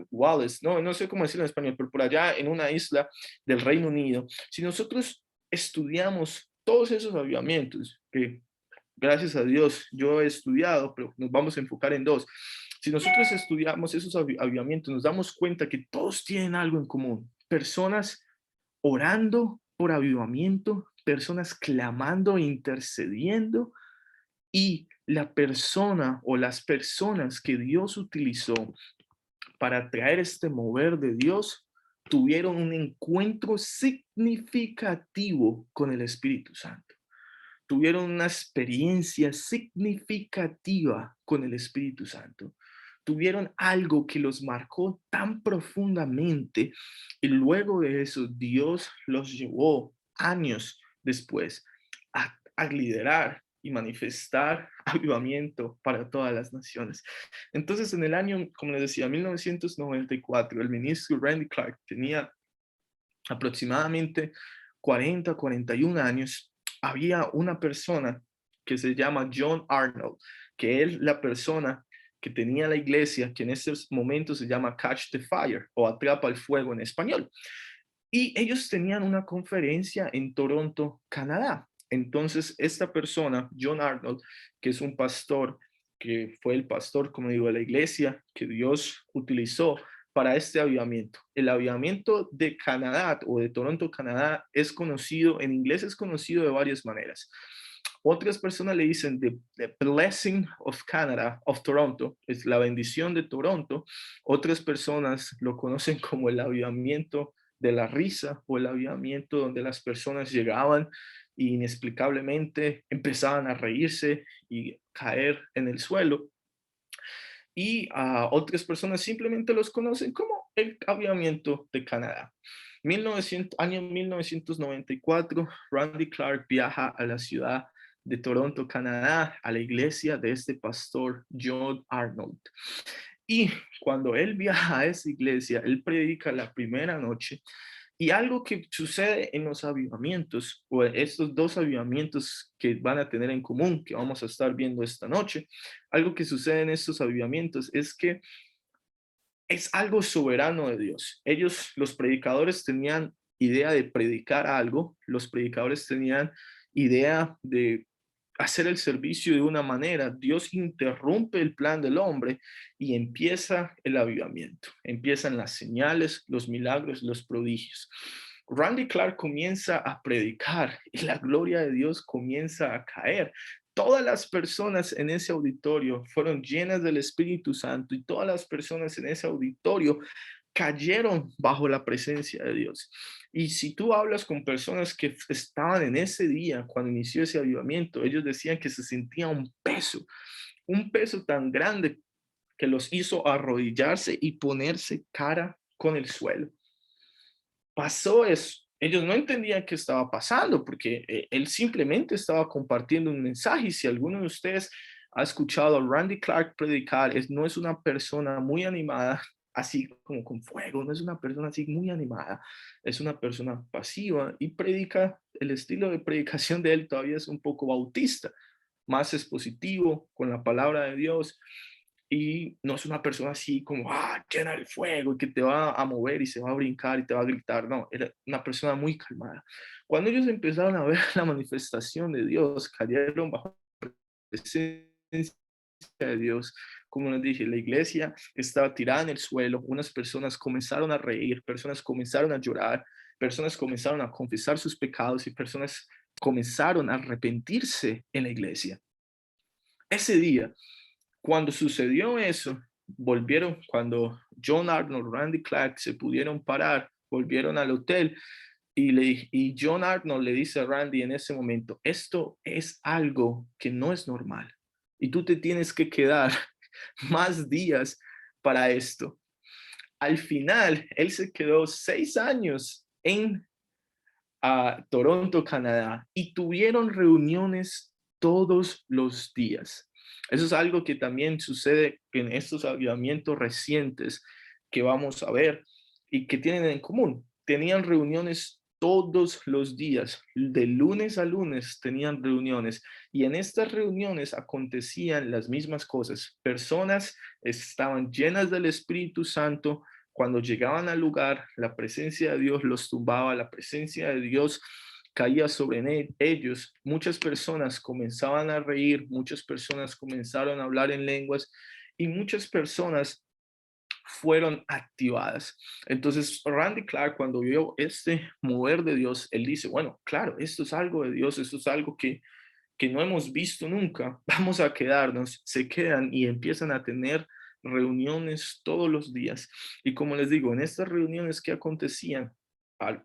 Wallace, no sé cómo decirlo en español, pero por allá en una isla del Reino Unido, si nosotros estudiamos todos esos avivamientos, que gracias a Dios yo he estudiado, pero nos vamos a enfocar en dos. Si nosotros estudiamos esos avivamientos, nos damos cuenta que todos tienen algo en común. Personas orando por avivamiento, personas clamando e intercediendo, y la persona o las personas que Dios utilizó para traer este mover de Dios tuvieron un encuentro significativo con el Espíritu Santo. Tuvieron una experiencia significativa con el Espíritu Santo. Tuvieron algo que los marcó tan profundamente, y luego de eso Dios los llevó años después a liderar y manifestar avivamiento para todas las naciones. Entonces, en el año, como les decía, 1994, el ministro Randy Clark tenía aproximadamente 41 años. Había una persona que se llama John Arnold, que es la persona que tenía la iglesia, que en estos momentos se llama Catch the Fire o Atrapa el Fuego en español. Y ellos tenían una conferencia en Toronto, Canadá. Entonces, esta persona, John Arnold, que es un pastor, que fue el pastor, como digo, de la iglesia que Dios utilizó para este avivamiento. El avivamiento de Canadá o de Toronto, Canadá, es conocido, en inglés es conocido de varias maneras. Otras personas le dicen the blessing of Canada, of Toronto, es la bendición de Toronto. Otras personas lo conocen como el avivamiento de la risa o el avivamiento donde las personas llegaban y inexplicablemente empezaban a reírse y caer en el suelo. Y otras personas simplemente los conocen como el avivamiento de Canadá. Año 1994, Randy Clark viaja a la ciudad de Toronto, Canadá, a la iglesia de este pastor John Arnold. Y cuando él viaja a esa iglesia, él predica la primera noche. Y algo que sucede en los avivamientos, o estos dos avivamientos que van a tener en común, que vamos a estar viendo esta noche, algo que sucede en estos avivamientos es que es algo soberano de Dios. Ellos, los predicadores, tenían idea de predicar algo, los predicadores tenían idea de hacer el servicio de una manera. Dios interrumpe el plan del hombre y empieza el avivamiento. Empiezan las señales, los milagros, los prodigios. Randy Clark comienza a predicar y la gloria de Dios comienza a caer. Todas las personas en ese auditorio fueron llenas del Espíritu Santo y todas las personas en ese auditorio cayeron bajo la presencia de Dios. Y si tú hablas con personas que estaban en ese día, cuando inició ese avivamiento, ellos decían que se sentía un peso tan grande que los hizo arrodillarse y ponerse cara con el suelo. Pasó eso. Ellos no entendían qué estaba pasando porque él simplemente estaba compartiendo un mensaje. Y si alguno de ustedes ha escuchado a Randy Clark predicar, no es una persona muy animada, así como con fuego, no es una persona así muy animada, es una persona pasiva y predica, el estilo de predicación de él todavía es un poco bautista, más expositivo con la palabra de Dios. Y no es una persona así como, llena el fuego y que te va a mover y se va a brincar y te va a gritar. No, era una persona muy calmada. Cuando ellos empezaron a ver la manifestación de Dios, cayeron bajo la presencia de Dios. Como les dije, la iglesia estaba tirada en el suelo, unas personas comenzaron a reír, personas comenzaron a llorar, personas comenzaron a confesar sus pecados y personas comenzaron a arrepentirse en la iglesia. Ese día, cuando sucedió eso, cuando John Arnold, Randy Clark se pudieron parar, volvieron al hotel y John Arnold le dice a Randy en ese momento, esto es algo que no es normal y tú te tienes que quedar más días para esto. Al final, él se quedó 6 años en Toronto, Canadá, y tuvieron reuniones todos los días. Eso es algo que también sucede en estos avivamientos recientes que vamos a ver y que tienen en común. Tenían reuniones todos los días, de lunes a lunes tenían reuniones y en estas reuniones acontecían las mismas cosas. Personas estaban llenas del Espíritu Santo. Cuando llegaban al lugar, la presencia de Dios los tumbaba, la presencia de Dios caía sobre ellos. Muchas personas comenzaban a reír, muchas personas comenzaron a hablar en lenguas y muchas personas fueron activadas. Entonces, Randy Clark, cuando vio este mover de Dios, él dice, bueno, claro, esto es algo de Dios, esto es algo que no hemos visto nunca, vamos a quedarnos, se quedan y empiezan a tener reuniones todos los días. Y como les digo, en estas reuniones que acontecían,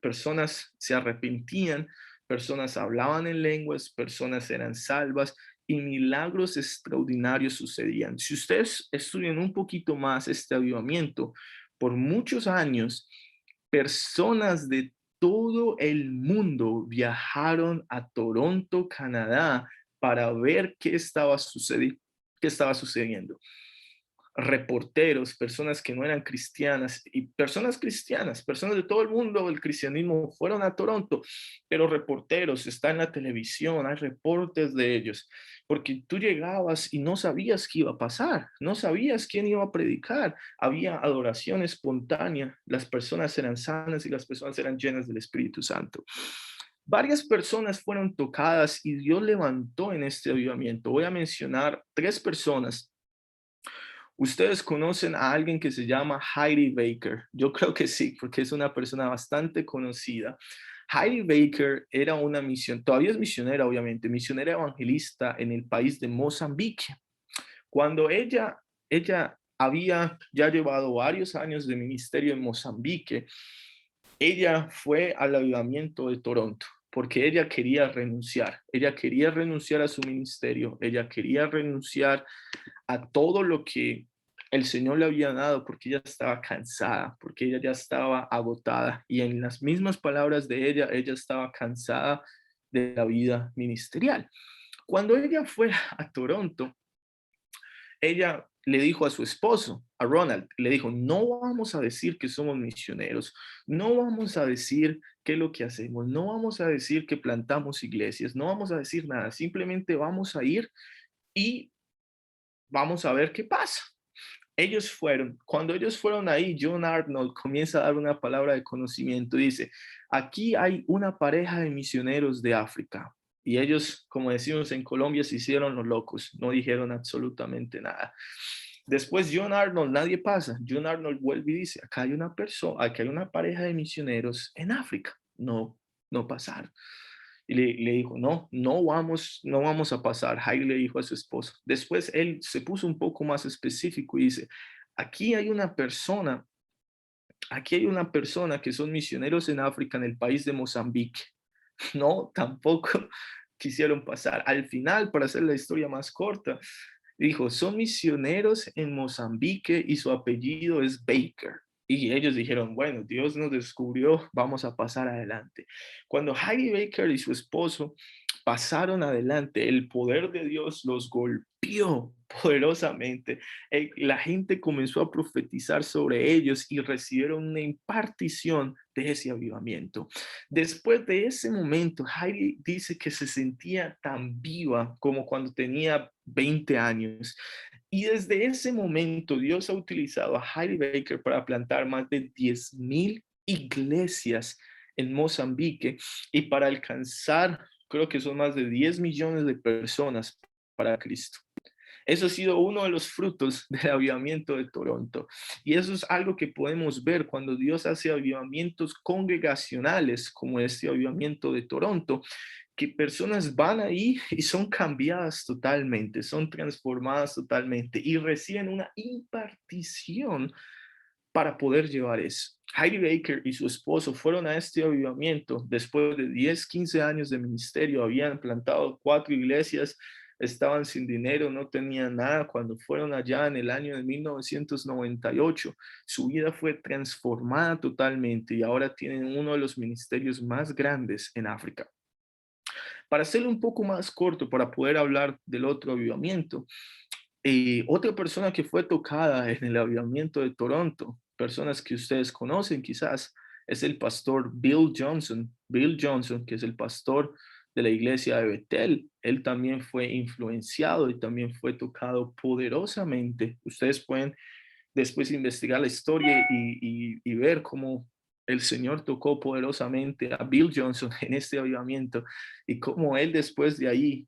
personas se arrepentían, personas hablaban en lenguas, personas eran salvas y milagros extraordinarios sucedían. Si ustedes estudian un poquito más este avivamiento, por muchos años, personas de todo el mundo viajaron a Toronto, Canadá, para ver qué estaba sucediendo. Reporteros, personas que no eran cristianas y personas cristianas, personas de todo el mundo del cristianismo fueron a Toronto, pero reporteros, está en la televisión, hay reportes de ellos, porque tú llegabas y no sabías qué iba a pasar, no sabías quién iba a predicar, había adoración espontánea, las personas eran sanas y las personas eran llenas del Espíritu Santo. Varias personas fueron tocadas y Dios levantó en este avivamiento. Voy a mencionar 3 personas. ¿Ustedes conocen a alguien que se llama Heidi Baker? Yo creo que sí, porque es una persona bastante conocida. Heidi Baker era una misión, todavía es misionera, obviamente, misionera evangelista en el país de Mozambique. Cuando ella había ya llevado varios años de ministerio en Mozambique, ella fue al avivamiento de Toronto porque ella quería renunciar a su ministerio, ella quería renunciar a todo lo que el Señor le había dado porque ella estaba cansada, porque ella ya estaba agotada. Y en las mismas palabras de ella estaba cansada de la vida ministerial. Cuando ella fue a Toronto, ella le dijo a su esposo, a Ronald, le dijo, no vamos a decir que somos misioneros, no vamos a decir qué es lo que hacemos, no vamos a decir que plantamos iglesias, no vamos a decir nada, simplemente vamos a ir y vamos a ver qué pasa. Cuando ellos fueron ahí, John Arnold comienza a dar una palabra de conocimiento. Dice, aquí hay una pareja de misioneros de África. Y ellos, como decimos en Colombia, se hicieron los locos, no dijeron absolutamente nada. Después John Arnold, nadie pasa. John Arnold vuelve y dice, acá hay una persona, acá hay una pareja de misioneros en África. No, no pasaron. Y le dijo, no vamos a pasar. Jaime le dijo a su esposo. Después él se puso un poco más específico y dice, aquí hay una persona, aquí hay una persona que son misioneros en África, en el país de Mozambique. No, tampoco quisieron pasar. Al final, para hacer la historia más corta, dijo, son misioneros en Mozambique y su apellido es Baker. Y ellos dijeron, bueno, Dios nos descubrió, vamos a pasar adelante. Cuando Heidi Baker y su esposo pasaron adelante, el poder de Dios los golpeó poderosamente. La gente comenzó a profetizar sobre ellos y recibieron una impartición de ese avivamiento. Después de ese momento, Heidi dice que se sentía tan viva como cuando tenía 20 años. Y desde ese momento, Dios ha utilizado a Heidi Baker para plantar más de 10,000 iglesias en Mozambique y para alcanzar, creo que son más de 10 millones de personas para Cristo. Eso ha sido uno de los frutos del avivamiento de Toronto. Y eso es algo que podemos ver cuando Dios hace avivamientos congregacionales, como este avivamiento de Toronto, que personas van ahí y son cambiadas totalmente, son transformadas totalmente y reciben una impartición para poder llevar eso. Heidi Baker y su esposo fueron a este avivamiento después de 10, 15 años de ministerio, habían plantado 4 iglesias, estaban sin dinero, no tenían nada. Cuando fueron allá en el año de 1998, su vida fue transformada totalmente y ahora tienen uno de los ministerios más grandes en África. Para hacerlo un poco más corto, para poder hablar del otro avivamiento, otra persona que fue tocada en el avivamiento de Toronto, personas que ustedes conocen quizás, es el pastor Bill Johnson. Bill Johnson, que es el pastor de la iglesia de Bethel, él también fue influenciado y también fue tocado poderosamente. Ustedes pueden después investigar la historia y ver cómo el Señor tocó poderosamente a Bill Johnson en este avivamiento y cómo él después de ahí,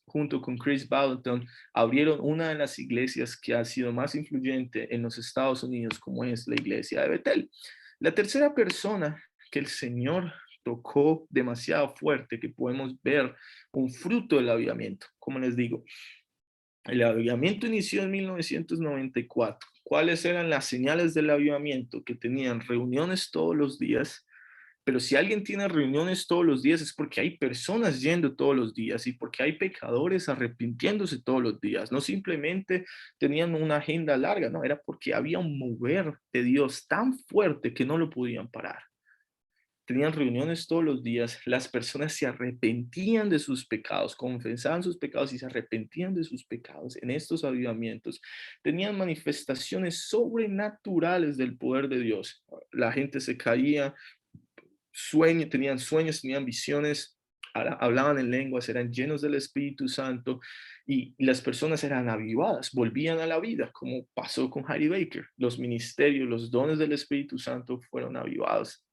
junto con Chris Bowden, abrieron una de las iglesias que ha sido más influyente en los Estados Unidos, como es la iglesia de Betel. La tercera persona que el Señor tocó demasiado fuerte, que podemos ver un fruto del avivamiento, como les digo. El avivamiento inició en 1994. ¿Cuáles eran las señales del avivamiento? Que tenían reuniones todos los días, pero si alguien tiene reuniones todos los días es porque hay personas yendo todos los días y porque hay pecadores arrepintiéndose todos los días. No simplemente tenían una agenda larga, no, era porque había un mover de Dios tan fuerte que no lo podían parar. Tenían reuniones todos los días, las personas se arrepentían de sus pecados, confesaban sus pecados y se arrepentían de sus pecados en estos avivamientos. Tenían manifestaciones sobrenaturales del poder de Dios. La gente se caía, tenían sueños, tenían visiones, hablaban en lenguas, eran llenos del Espíritu Santo y las personas eran avivadas, volvían a la vida, como pasó con Heidi Baker. Los ministerios, los dones del Espíritu Santo fueron avivados.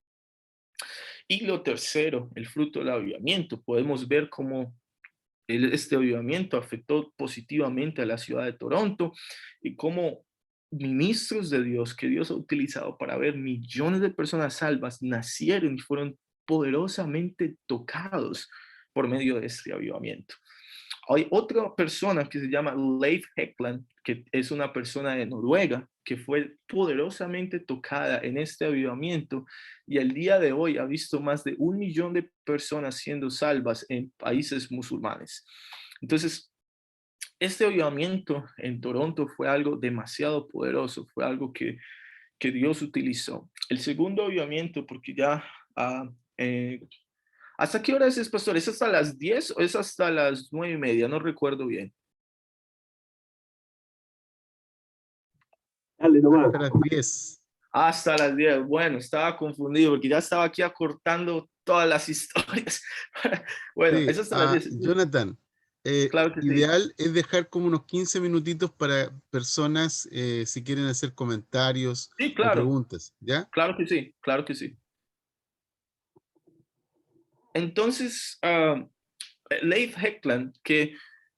Y lo tercero, el fruto del avivamiento. Podemos ver cómo este avivamiento afectó positivamente a la ciudad de Toronto y cómo ministros de Dios que Dios ha utilizado para ver millones de personas salvas nacieron y fueron poderosamente tocados por medio de este avivamiento. Hay otra persona que se llama Leif Hetland, que es una persona de Noruega, que fue poderosamente tocada en este avivamiento y al día de hoy ha visto más de 1 millón de personas siendo salvas en países musulmanes. Entonces, este avivamiento en Toronto fue algo demasiado poderoso, fue algo que Dios utilizó. El segundo avivamiento, porque ya ¿hasta qué hora es, pastor? ¿Es hasta las 10 o es hasta las 9:30? No recuerdo bien. Dale nomás. Hasta las 10. Hasta las 10. Bueno, estaba confundido porque ya estaba aquí acortando todas las historias. Bueno, Sí, es hasta las 10. Jonathan, Claro que sí. ideal es dejar como unos 15 minutitos para personas si quieren hacer comentarios Sí, o claro. preguntas, ¿ya? Claro que sí. Claro que sí. Entonces, Leif Hetland, que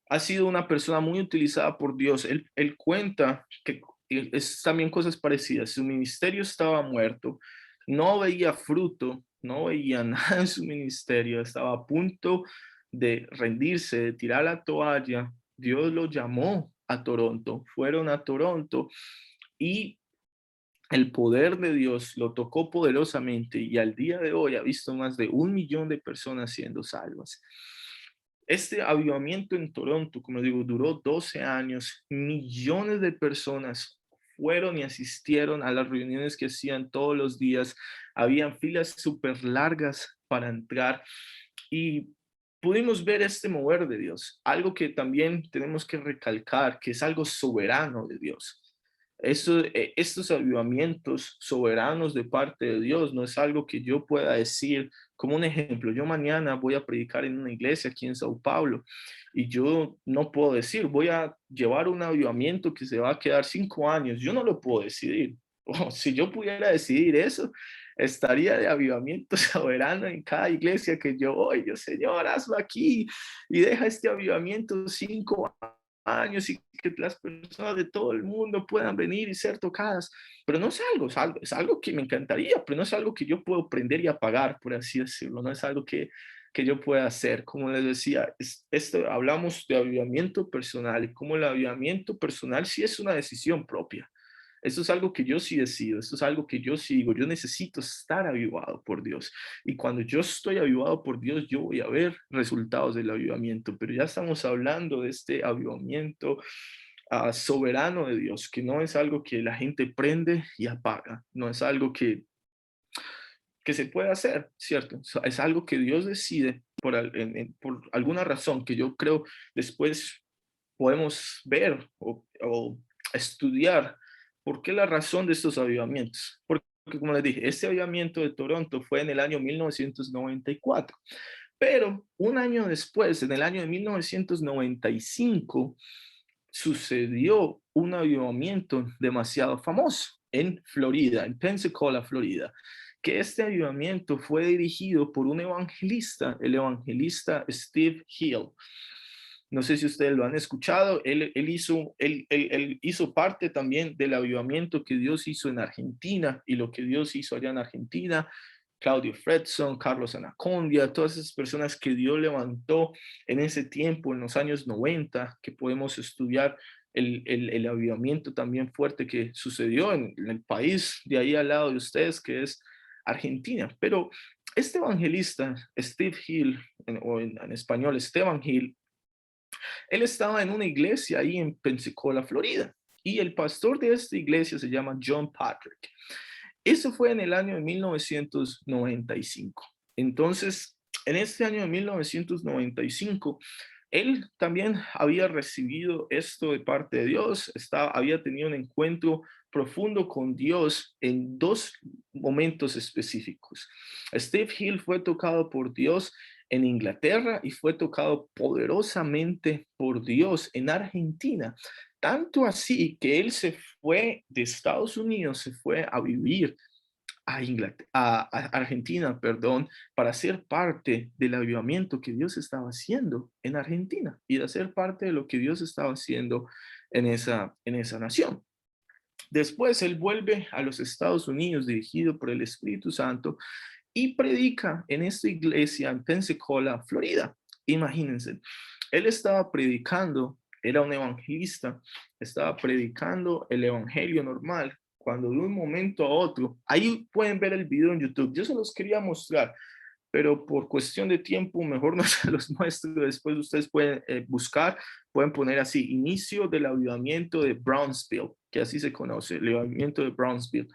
ha sido una persona muy utilizada por Dios, él cuenta que es también cosas parecidas. Su ministerio estaba muerto, no veía fruto, no veía nada en su ministerio, estaba a punto de rendirse, de tirar la toalla. Dios lo llamó a Toronto, fueron a Toronto y el poder de Dios lo tocó poderosamente y al día de hoy ha visto más de 1 millón de personas siendo salvas. Este avivamiento en Toronto, como digo, duró 12 años. Millones de personas fueron y asistieron a las reuniones que hacían todos los días. Habían filas súper largas para entrar y pudimos ver este mover de Dios. Algo que también tenemos que recalcar, que es algo soberano de Dios. Estos avivamientos soberanos de parte de Dios no es algo que yo pueda decir como un ejemplo. Yo mañana voy a predicar en una iglesia aquí en Sao Paulo y yo no puedo decir, voy a llevar un avivamiento que se va a quedar 5 años. Yo no lo puedo decidir. Si yo pudiera decidir eso, estaría de avivamiento soberano en cada iglesia que yo voy. Yo, Señor, hazlo aquí y deja este avivamiento 5 años y que las personas de todo el mundo puedan venir y ser tocadas. Pero no es algo, es algo que me encantaría, pero no es algo que yo puedo prender y apagar, por así decirlo. No es algo que yo pueda hacer. Como les decía, hablamos de avivamiento personal y como el avivamiento personal sí es una decisión propia. Esto es algo que yo sí decido, esto es algo que yo sigo. Yo necesito estar avivado por Dios. Y cuando yo estoy avivado por Dios, yo voy a ver resultados del avivamiento. Pero ya estamos hablando de este avivamiento soberano de Dios, que no es algo que la gente prende y apaga, no es algo que se puede hacer, ¿cierto? Es algo que Dios decide por alguna razón que yo creo después podemos ver o estudiar por qué la razón de estos avivamientos. Porque, como les dije, este avivamiento de Toronto fue en el año 1994, pero un año después, en el año de 1995, sucedió un avivamiento demasiado famoso en Florida, en Pensacola, Florida. que este avivamiento fue dirigido por un evangelista, el evangelista Steve Hill. No sé si ustedes lo han escuchado. Él hizo parte también del avivamiento que Dios hizo en Argentina y lo que Dios hizo allá en Argentina. Claudio Fredson, Carlos Anacondia, todas esas personas que Dios levantó en ese tiempo, en los años 90, que podemos estudiar el avivamiento también fuerte que sucedió en el país de ahí al lado de ustedes, que es Argentina. Pero este evangelista, Steve Hill, en español, Esteban Hill, él estaba en una iglesia ahí en Pensacola, Florida, y el pastor de esta iglesia se llama John Patrick. Eso fue en el año de 1995. Entonces, en este año de 1995, él también había recibido esto de parte de Dios, había tenido un encuentro profundo con Dios en dos momentos específicos. Steve Hill fue tocado por Dios en Inglaterra y fue tocado poderosamente por Dios en Argentina. Tanto así que él se fue de Estados Unidos, se fue a vivir a Argentina, perdón, para ser parte del avivamiento que Dios estaba haciendo en Argentina y de hacer parte de lo que Dios estaba haciendo en esa nación. Después él vuelve a los Estados Unidos dirigido por el Espíritu Santo y predica en esta iglesia en Pensacola, Florida. Imagínense, él estaba predicando, era un evangelista, estaba predicando el evangelio normal, cuando de un momento a otro, ahí pueden ver el video en YouTube, yo se los quería mostrar, pero por cuestión de tiempo mejor no se los muestro. Después ustedes pueden buscar, pueden poner así, inicio del avivamiento de Brownsville, que así se conoce, el avivamiento de Brownsville.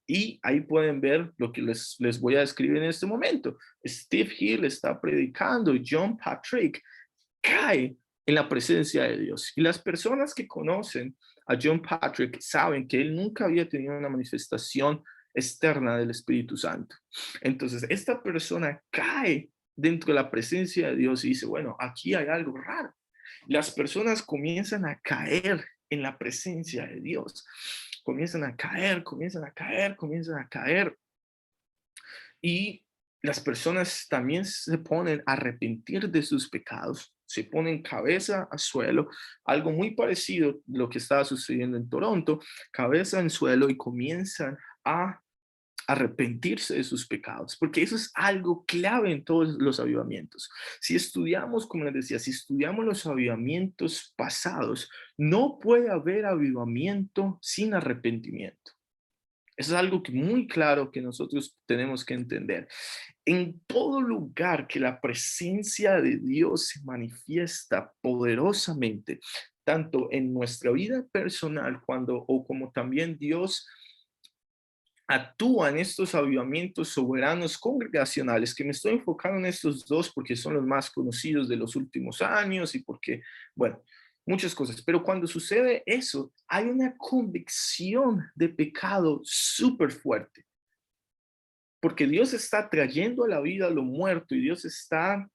Y ahí pueden ver lo que les voy a describir en este momento. Steve Hill está predicando y John Patrick cae en la presencia de Dios. Y las personas que conocen a John Patrick saben que él nunca había tenido una manifestación externa del Espíritu Santo. Entonces, esta persona cae dentro de la presencia de Dios y dice, bueno, aquí hay algo raro. Las personas comienzan a caer en la presencia de Dios. Comienzan a caer, comienzan a caer, comienzan a caer. Y las personas también se ponen a arrepentir de sus pecados, se ponen cabeza al suelo, algo muy parecido a lo que estaba sucediendo en Toronto, cabeza en suelo y comienzan a arrepentirse de sus pecados, porque eso es algo clave en todos los avivamientos. Si estudiamos, como les decía, si estudiamos los avivamientos pasados, no puede haber avivamiento sin arrepentimiento. Eso es algo que muy claro que nosotros tenemos que entender. En todo lugar que la presencia de Dios se manifiesta poderosamente, tanto en nuestra vida personal como también Dios actúa en estos avivamientos soberanos congregacionales, que me estoy enfocando en estos dos porque son los más conocidos de los últimos años y porque, bueno, muchas cosas. Pero cuando sucede eso, hay una convicción de pecado súper fuerte. Porque Dios está trayendo a la vida lo muerto y Dios está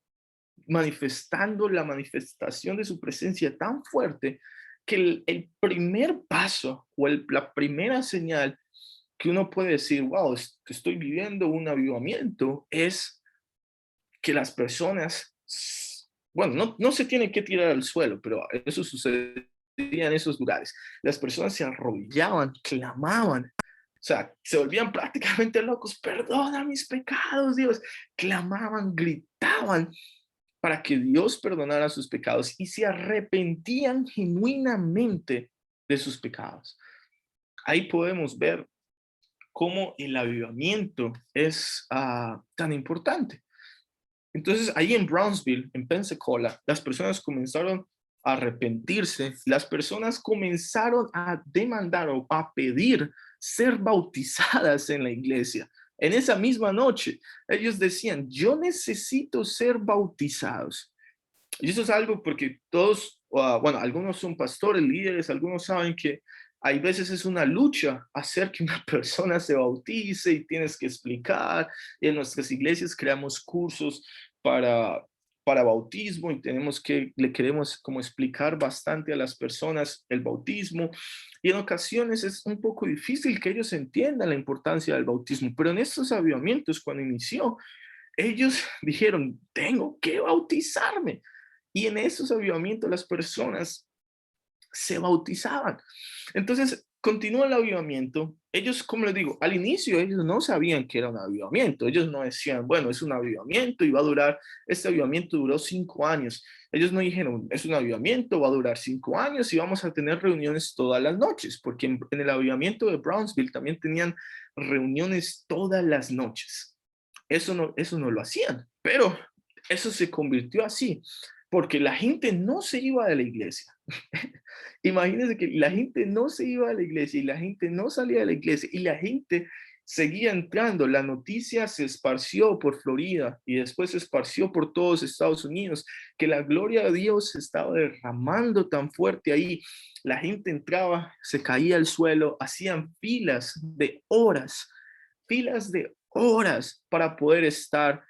manifestando la manifestación de su presencia tan fuerte que el primer paso o la primera señal que uno puede decir, wow, estoy viviendo un avivamiento, es que las personas, bueno, no se tienen que tirar al suelo, pero eso sucedía en esos lugares. Las personas se arrodillaban, clamaban, o sea, se volvían prácticamente locos, perdona mis pecados, Dios. Clamaban, gritaban para que Dios perdonara sus pecados y se arrepentían genuinamente de sus pecados. Ahí podemos ver cómo el avivamiento es tan importante. Entonces, ahí en Brownsville, en Pensacola, las personas comenzaron a arrepentirse, las personas comenzaron a demandar o a pedir ser bautizadas en la iglesia. En esa misma noche, ellos decían, yo necesito ser bautizados. Y eso es algo porque todos, bueno, algunos son pastores, líderes, algunos saben que hay veces es una lucha hacer que una persona se bautice y tienes que explicar. Y en nuestras iglesias creamos cursos para para bautismo y le queremos como explicar bastante a las personas el bautismo, y en ocasiones es un poco difícil que ellos entiendan la importancia del bautismo, pero en estos avivamientos, cuando inició, ellos dijeron, tengo que bautizarme, y en esos avivamientos las personas se bautizaban. Entonces, continúa el avivamiento. Ellos, como les digo, al inicio ellos no sabían que era un avivamiento. Ellos no decían, bueno, es un avivamiento y va a durar, este avivamiento duró 5 años. Ellos no dijeron, es un avivamiento, va a durar 5 años y vamos a tener reuniones todas las noches, porque en el avivamiento de Brownsville también tenían reuniones todas las noches. Eso no lo hacían, pero eso se convirtió así, porque la gente no se iba de la iglesia. Imagínense que la gente no se iba a la iglesia y la gente no salía de la iglesia y la gente seguía entrando. La noticia se esparció por Florida y después se esparció por todos Estados Unidos, que la gloria de Dios se estaba derramando tan fuerte ahí. La gente entraba, se caía al suelo, hacían filas de horas para poder estar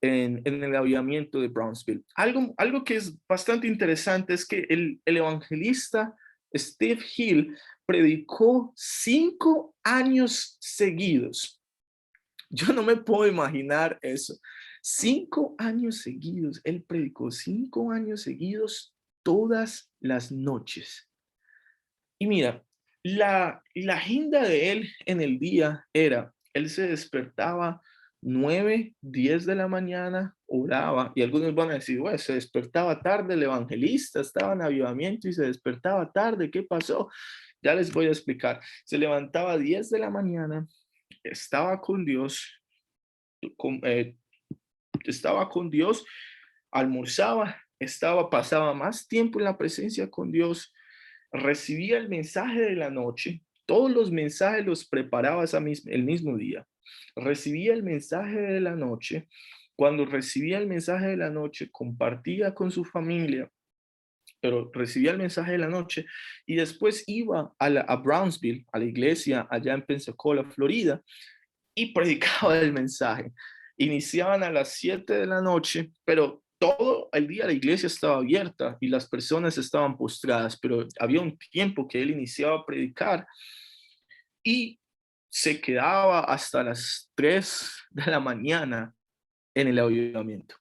en el avivamiento de Brownsville. Algo que es bastante interesante es que el evangelista Steve Hill predicó 5 años seguidos. Yo no me puedo imaginar eso. 5 años seguidos, él predicó 5 años seguidos todas las noches. Y mira, la agenda de él en el día era, él se despertaba 9, 10 de la mañana, oraba, y algunos van a decir, bueno, se despertaba tarde el evangelista, estaba en avivamiento y se despertaba tarde, ¿qué pasó? Ya les voy a explicar. Se levantaba a 10 de la mañana, estaba con Dios, con- eh, estaba con Dios, almorzaba, pasaba más tiempo en la presencia con Dios, recibía el mensaje de la noche, todos los mensajes los preparaba el mismo día, recibía el mensaje de la noche, cuando recibía el mensaje de la noche, compartía con su familia, pero recibía el mensaje de la noche y después iba a Brownsville, a la iglesia allá en Pensacola, Florida, y predicaba el mensaje. Iniciaban a las 7 de la noche, pero todo el día la iglesia estaba abierta y las personas estaban postradas, pero había un tiempo que él iniciaba a predicar y se quedaba hasta las 3 de la mañana en el avivamiento.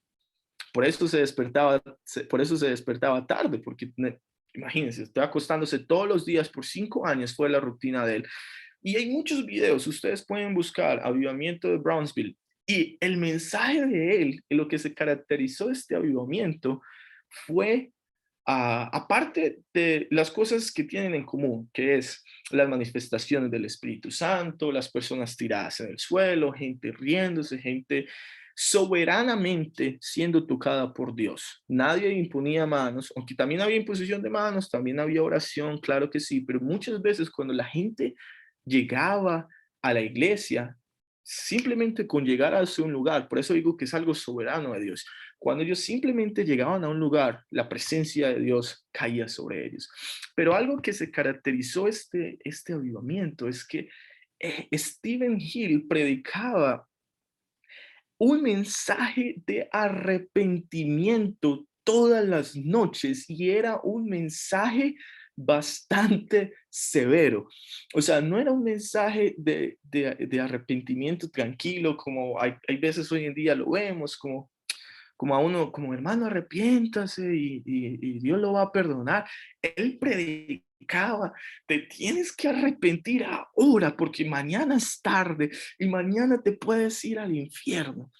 Por eso se despertaba tarde, porque imagínense, estaba acostándose todos los días por 5 años, fue la rutina de él. Y hay muchos videos, ustedes pueden buscar avivamiento de Brownsville. Y el mensaje de él, en lo que se caracterizó este avivamiento, fue, aparte de las cosas que tienen en común, que es las manifestaciones del Espíritu Santo, las personas tiradas en el suelo, gente riéndose, gente soberanamente siendo tocada por Dios. Nadie imponía manos, aunque también había imposición de manos, también había oración, claro que sí, pero muchas veces cuando la gente llegaba a la iglesia, simplemente con llegar a un lugar, por eso digo que es algo soberano de Dios, cuando ellos simplemente llegaban a un lugar, la presencia de Dios caía sobre ellos. Pero algo que se caracterizó este avivamiento es que Stephen Hill predicaba un mensaje de arrepentimiento todas las noches y era un mensaje bastante severo. O sea, no era un mensaje de arrepentimiento tranquilo como hay veces hoy en día lo vemos, como a uno, como hermano, arrepiéntase y Dios lo va a perdonar. Él predicaba, te tienes que arrepentir ahora porque mañana es tarde y mañana te puedes ir al infierno.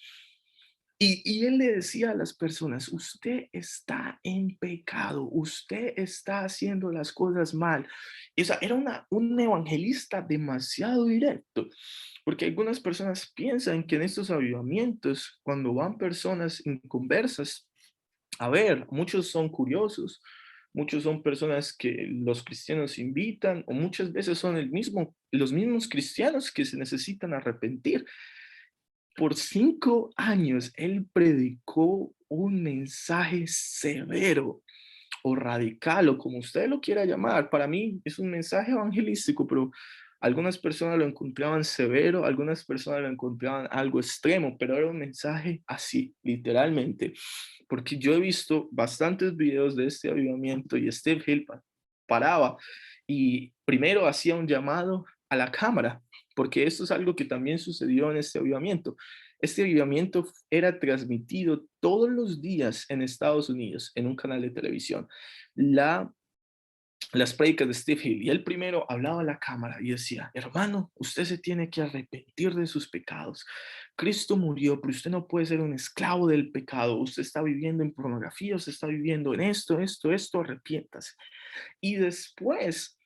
Y él le decía a las personas, usted está en pecado, usted está haciendo las cosas mal. O sea, era un evangelista demasiado directo, porque algunas personas piensan que en estos avivamientos, cuando van personas inconversas, a ver, muchos son curiosos, muchos son personas que los cristianos invitan, o muchas veces son los mismos cristianos que se necesitan arrepentir. Por 5 años él predicó un mensaje severo o radical o como usted lo quiera llamar. Para mí es un mensaje evangelístico, pero Algunas personas lo encontraban severo, algunas personas lo encontraban algo extremo, pero era un mensaje así, literalmente. Porque yo he visto bastantes videos de este avivamiento y Steve Hill paraba y primero hacía un llamado a la cámara, porque esto es algo que también sucedió en este avivamiento. Este avivamiento era transmitido todos los días en Estados Unidos en un canal de televisión. Las prédicas de Steve Hill, y él primero hablaba a la cámara y decía: hermano, usted se tiene que arrepentir de sus pecados. Cristo murió, pero usted no puede ser un esclavo del pecado. Usted está viviendo en pornografía, usted está viviendo en esto, arrepiéntase. Y después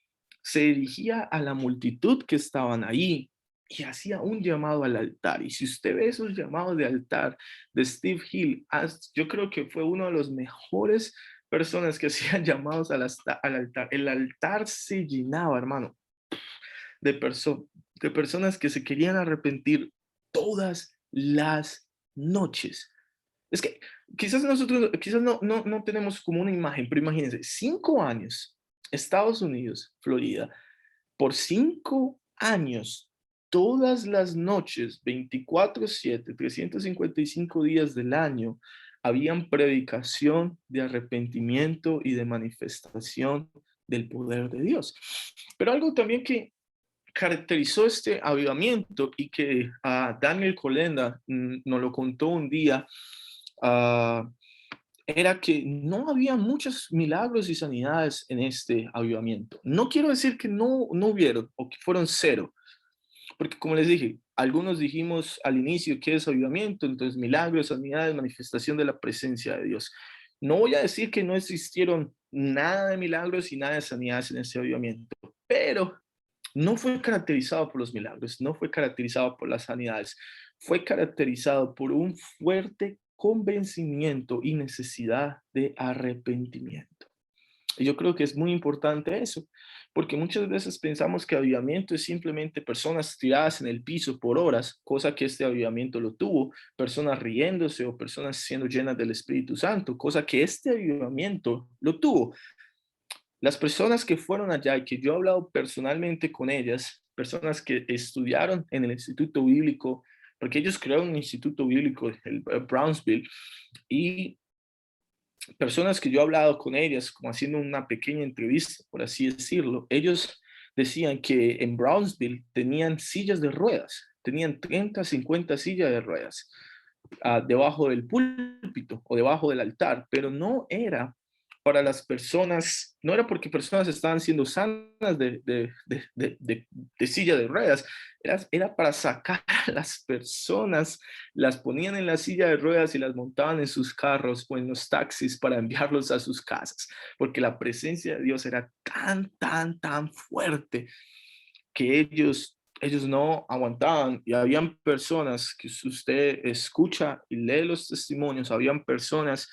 se dirigía a la multitud que estaban ahí y hacía un llamado al altar. Y si usted ve esos llamados de altar de Steve Hill, yo creo que fue uno de los mejores personas que hacían llamados al altar. El altar se llenaba, hermano, de, de personas que se querían arrepentir todas las noches. Es que quizás nosotros, quizás no tenemos como una imagen, pero imagínense, 5 años, Estados Unidos, Florida, por 5 años, todas las noches, 24/7, 355 días del año, habían predicación de arrepentimiento y de manifestación del poder de Dios. Pero algo también que caracterizó este avivamiento y que Daniel Kolenda nos lo contó un día, era que no había muchos milagros y sanidades en este avivamiento. No quiero decir que no hubieron o que fueron cero, porque como les dije, algunos dijimos al inicio que es avivamiento, entonces milagros, sanidades, manifestación de la presencia de Dios. No voy a decir que no existieron nada de milagros y nada de sanidades en este avivamiento, pero no fue caracterizado por los milagros, no fue caracterizado por las sanidades, fue caracterizado por un fuerte convencimiento y necesidad de arrepentimiento. Y yo creo que es muy importante eso, porque muchas veces pensamos que avivamiento es simplemente personas tiradas en el piso por horas, cosa que este avivamiento lo tuvo, personas riéndose o personas siendo llenas del Espíritu Santo, cosa que este avivamiento lo tuvo. Las personas que fueron allá y que yo he hablado personalmente con ellas, personas que estudiaron en el Instituto Bíblico, porque ellos crearon un Instituto Bíblico, el Brownsville, y personas que yo he hablado con ellas, como haciendo una pequeña entrevista, por así decirlo, ellos decían que en Brownsville tenían sillas de ruedas, tenían 30, 50 sillas de ruedas debajo del púlpito o debajo del altar, pero no era para las personas, no era porque personas estaban siendo sanas de silla de ruedas, era para sacar a las personas, las ponían en la silla de ruedas y las montaban en sus carros o en los taxis para enviarlos a sus casas, porque la presencia de Dios era tan fuerte que ellos no aguantaban, y habían personas que, si usted escucha y lee los testimonios, habían personas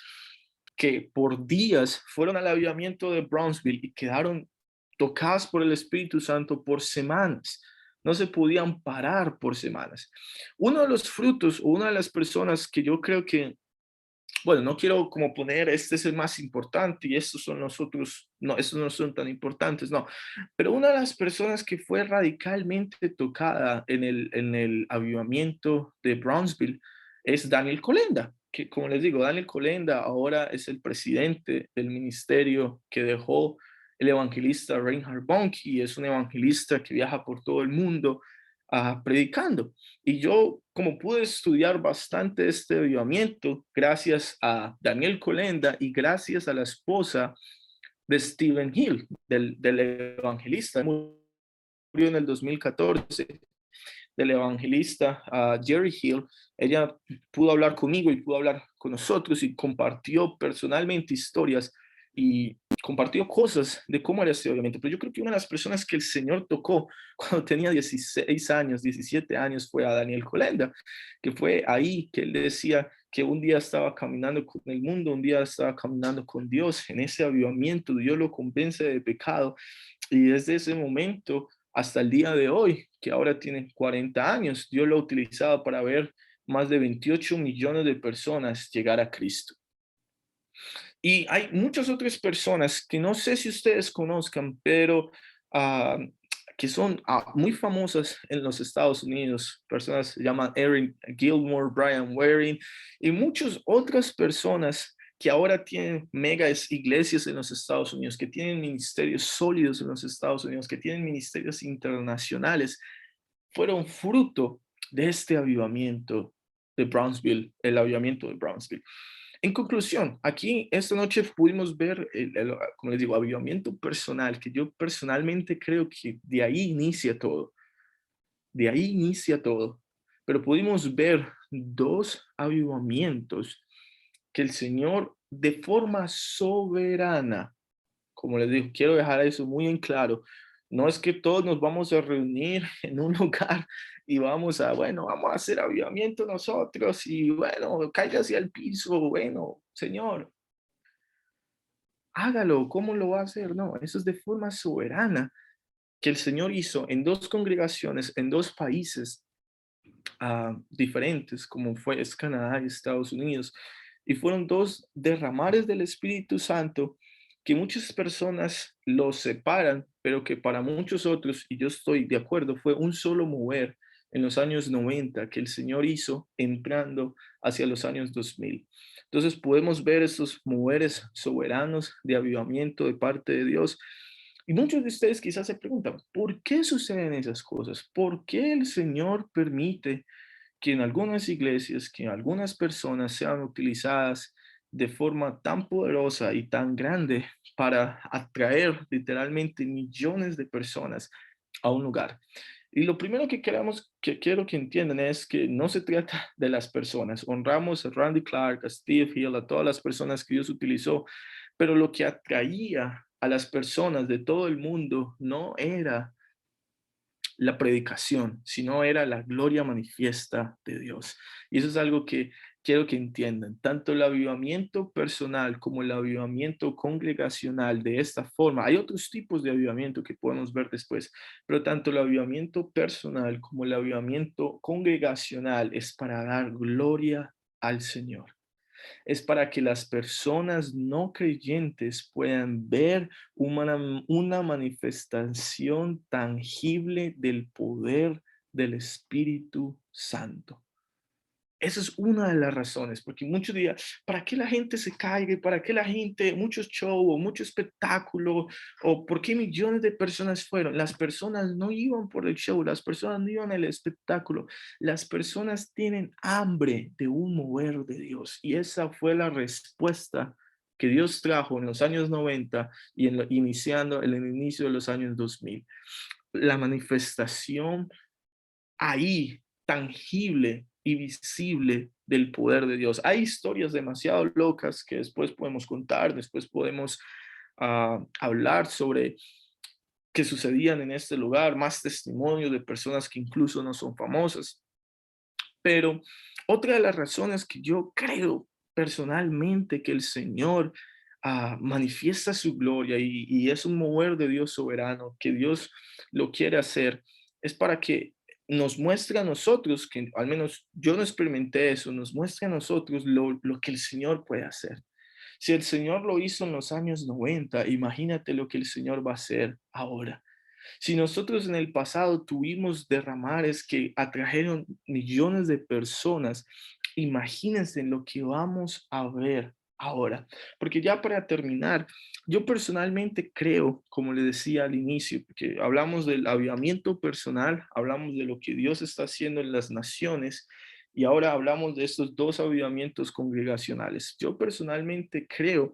que por días fueron al avivamiento de Brownsville y quedaron tocadas por el Espíritu Santo por semanas. No se podían parar por semanas. Uno de los frutos, o una de las personas que yo creo que, bueno, no quiero como poner este es el más importante y estos son los otros, no, estos no son tan importantes, no, pero una de las personas que fue radicalmente tocada en el avivamiento de Brownsville es Daniel Kolenda, que como les digo, Daniel Kolenda ahora es el presidente del ministerio que dejó el evangelista Reinhard Bonnke, y es un evangelista que viaja por todo el mundo predicando. Y yo, como pude estudiar bastante este avivamiento, gracias a Daniel Kolenda y gracias a la esposa de Stephen Hill, del evangelista, murió en el 2014, del evangelista Jerry Hill. Ella pudo hablar conmigo y pudo hablar con nosotros y compartió personalmente historias y compartió cosas de cómo era este avivamiento. Pero yo creo que una de las personas que el Señor tocó cuando tenía 16 años, 17 años, fue a Daniel Kolenda, que fue ahí que él decía que un día estaba caminando con el mundo, un día estaba caminando con Dios. En ese avivamiento Dios lo convence de pecado, y desde ese momento hasta el día de hoy, que ahora tiene 40 años, Dios lo ha utilizado para ver más de 28 millones de personas llegar a Cristo. Y hay muchas otras personas que no sé si ustedes conozcan, pero que son muy famosas en los Estados Unidos. Personas se llaman Erin Gilmore, Brian Waring y muchas otras personas que ahora tienen megas iglesias en los Estados Unidos, que tienen ministerios sólidos en los Estados Unidos, que tienen ministerios internacionales, fueron fruto de este avivamiento de Brownsville, el avivamiento de Brownsville. En conclusión, aquí esta noche pudimos ver, como les digo, avivamiento personal, que yo personalmente creo que de ahí inicia todo. De ahí inicia todo. Pero pudimos ver dos avivamientos que el Señor de forma soberana, como les digo, quiero dejar eso muy en claro. No es que todos nos vamos a reunir en un lugar y vamos vamos a hacer avivamiento nosotros y bueno, cállase al piso, bueno, Señor, hágalo, ¿cómo lo va a hacer? No, eso es de forma soberana que el Señor hizo en dos congregaciones, en dos países diferentes, como es Canadá y Estados Unidos. Y fueron dos derramares del Espíritu Santo que muchas personas los separan, pero que para muchos otros, y yo estoy de acuerdo, fue un solo mover en los años 90 que el Señor hizo entrando hacia los años 2000. Entonces podemos ver estos moveres soberanos de avivamiento de parte de Dios. Y muchos de ustedes quizás se preguntan, ¿por qué suceden esas cosas? ¿Por qué el Señor permite que en algunas iglesias, que algunas personas sean utilizadas de forma tan poderosa y tan grande para atraer literalmente millones de personas a un lugar? Y lo primero que quiero que entiendan es que no se trata de las personas. Honramos a Randy Clark, a Steve Hill, a todas las personas que Dios utilizó, pero lo que atraía a las personas de todo el mundo no era la predicación, sino era la gloria manifiesta de Dios. Y eso es algo que quiero que entiendan. Tanto el avivamiento personal como el avivamiento congregacional de esta forma. Hay otros tipos de avivamiento que podemos ver después, pero tanto el avivamiento personal como el avivamiento congregacional es para dar gloria al Señor. Es para que las personas no creyentes puedan ver una manifestación tangible del poder del Espíritu Santo. Esa es una de las razones, porque muchos días, ¿para qué la gente se caiga? ¿Para qué la gente, muchos show o mucho espectáculo? ¿O por qué millones de personas fueron? Las personas no iban por el show, las personas no iban al espectáculo. Las personas tienen hambre de un mover de Dios. Y esa fue la respuesta que Dios trajo en los años 90 y iniciando el inicio de los años 2000. La manifestación ahí, tangible y visible del poder de Dios. Hay historias demasiado locas que después podemos contar, después podemos hablar sobre qué sucedían en este lugar, más testimonios de personas que incluso no son famosas. Pero otra de las razones que yo creo personalmente que el Señor manifiesta su gloria y es un mover de Dios soberano, que Dios lo quiere hacer, es para que nos muestre a nosotros, que al menos yo no experimenté eso, nos muestre a nosotros lo que el Señor puede hacer. Si el Señor lo hizo en los años 90, imagínate lo que el Señor va a hacer ahora. Si nosotros en el pasado tuvimos derramares que atrajeron millones de personas, imagínense lo que vamos a ver ahora. Porque ya para terminar, yo personalmente creo, como le decía al inicio, que hablamos del avivamiento personal, hablamos de lo que Dios está haciendo en las naciones y ahora hablamos de estos dos avivamientos congregacionales. Yo personalmente creo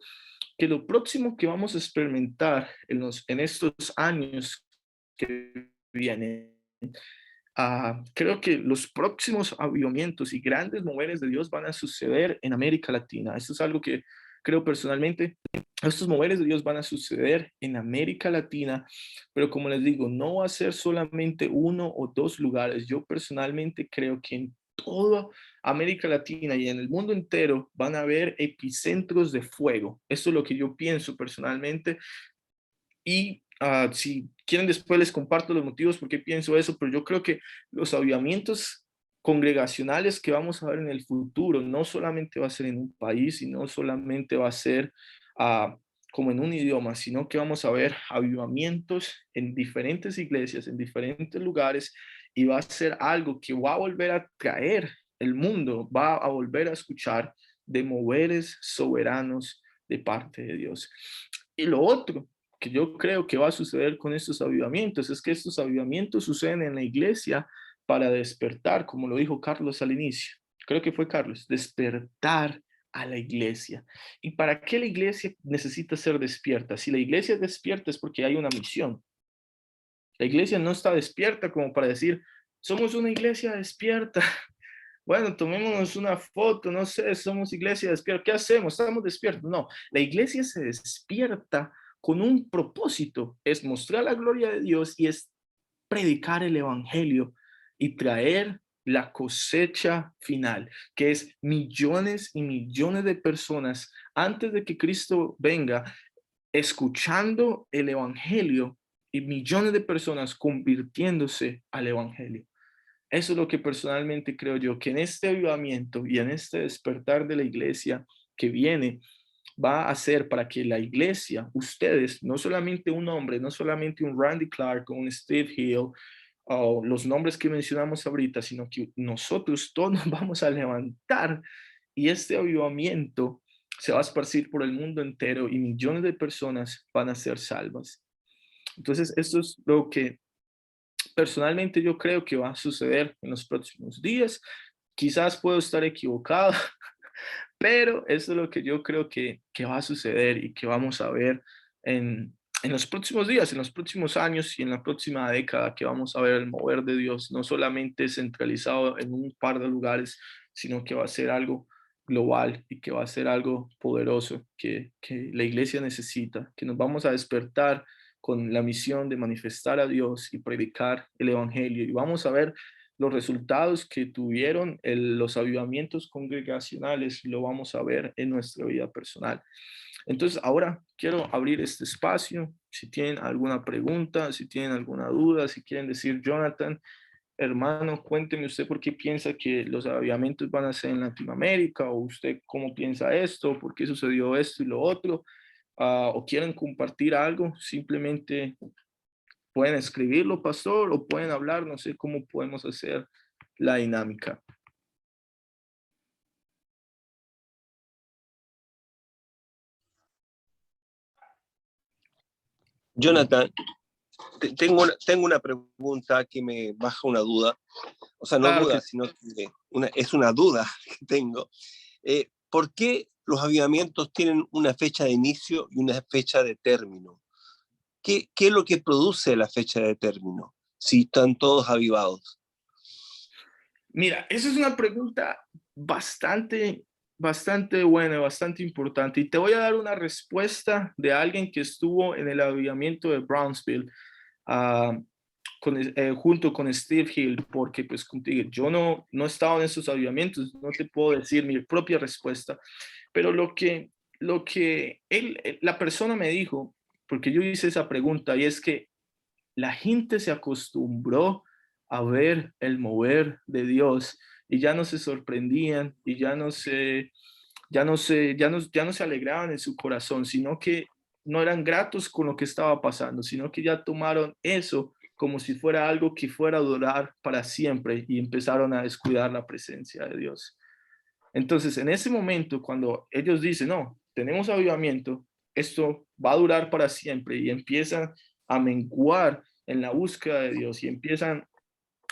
que lo próximo que vamos a experimentar en estos años que vienen, creo que los próximos avivamientos y grandes moveres de Dios van a suceder en América Latina. Esto es algo que creo personalmente. Estos moveres de Dios van a suceder en América Latina, pero como les digo, no va a ser solamente uno o dos lugares. Yo personalmente creo que en toda América Latina y en el mundo entero van a haber epicentros de fuego. Esto es lo que yo pienso personalmente. Y si quieren después les comparto los motivos por qué pienso eso, pero yo creo que los avivamientos congregacionales que vamos a ver en el futuro no solamente va a ser en un país y no solamente va a ser como en un idioma, sino que vamos a ver avivamientos en diferentes iglesias, en diferentes lugares, y va a ser algo que va a volver a traer el mundo, va a volver a escuchar de moveres soberanos de parte de Dios. Y lo otro que yo creo que va a suceder con estos avivamientos es que estos avivamientos suceden en la iglesia para despertar, como lo dijo Carlos al inicio. Creo que fue Carlos, despertar a la iglesia. ¿Y para qué la iglesia necesita ser despierta? Si la iglesia es despierta es porque hay una misión. La iglesia no está despierta como para decir, somos una iglesia despierta. Bueno, tomémonos una foto, no sé, somos iglesia despierta. ¿Qué hacemos? Estamos despiertos. No, la iglesia se despierta con un propósito, es mostrar la gloria de Dios y es predicar el evangelio y traer la cosecha final, que es millones y millones de personas antes de que Cristo venga, escuchando el evangelio y millones de personas convirtiéndose al evangelio. Eso es lo que personalmente creo yo, que en este avivamiento y en este despertar de la iglesia que viene, va a hacer para que la iglesia, ustedes, no solamente un hombre, no solamente un Randy Clark o un Steve Hill, o los nombres que mencionamos ahorita, sino que nosotros todos nos vamos a levantar y este avivamiento se va a esparcir por el mundo entero y millones de personas van a ser salvas. Entonces, esto es lo que personalmente yo creo que va a suceder en los próximos días. Quizás puedo estar equivocado, pero eso es lo que yo creo que va a suceder y que vamos a ver en los próximos días, en los próximos años y en la próxima década, que vamos a ver el mover de Dios, no solamente centralizado en un par de lugares, sino que va a ser algo global y que va a ser algo poderoso que la iglesia necesita, que nos vamos a despertar con la misión de manifestar a Dios y predicar el evangelio. Y vamos a ver los resultados que tuvieron los avivamientos congregacionales, lo vamos a ver en nuestra vida personal. Entonces, ahora quiero abrir este espacio. Si tienen alguna pregunta, si tienen alguna duda, si quieren decir, Jonathan, hermano, cuénteme usted por qué piensa que los avivamientos van a ser en Latinoamérica, o usted cómo piensa esto, por qué sucedió esto y lo otro, o quieren compartir algo, simplemente pueden escribirlo, pastor, o pueden hablar, no sé cómo podemos hacer la dinámica. Jonathan, tengo una pregunta que me baja una duda. O sea, no Claro duda, que sino que es una duda que tengo. ¿Por qué los avivamientos tienen una fecha de inicio y una fecha de término? ¿Qué es lo que produce la fecha de término si están todos avivados? Mira, esa es una pregunta bastante buena, bastante importante. Y te voy a dar una respuesta de alguien que estuvo en el avivamiento de Brownsville, uh, junto con Steve Hill, porque pues contigo, yo no he estado en esos avivamientos, no te puedo decir mi propia respuesta, pero lo que la persona me dijo, porque yo hice esa pregunta, y es que la gente se acostumbró a ver el mover de Dios y ya no se sorprendían y ya no se alegraban en su corazón, sino que no eran gratos con lo que estaba pasando, sino que ya tomaron eso como si fuera algo que fuera a durar para siempre y empezaron a descuidar la presencia de Dios. Entonces, en ese momento, cuando ellos dicen, no, tenemos avivamiento, esto va a durar para siempre y empiezan a menguar en la búsqueda de Dios y empiezan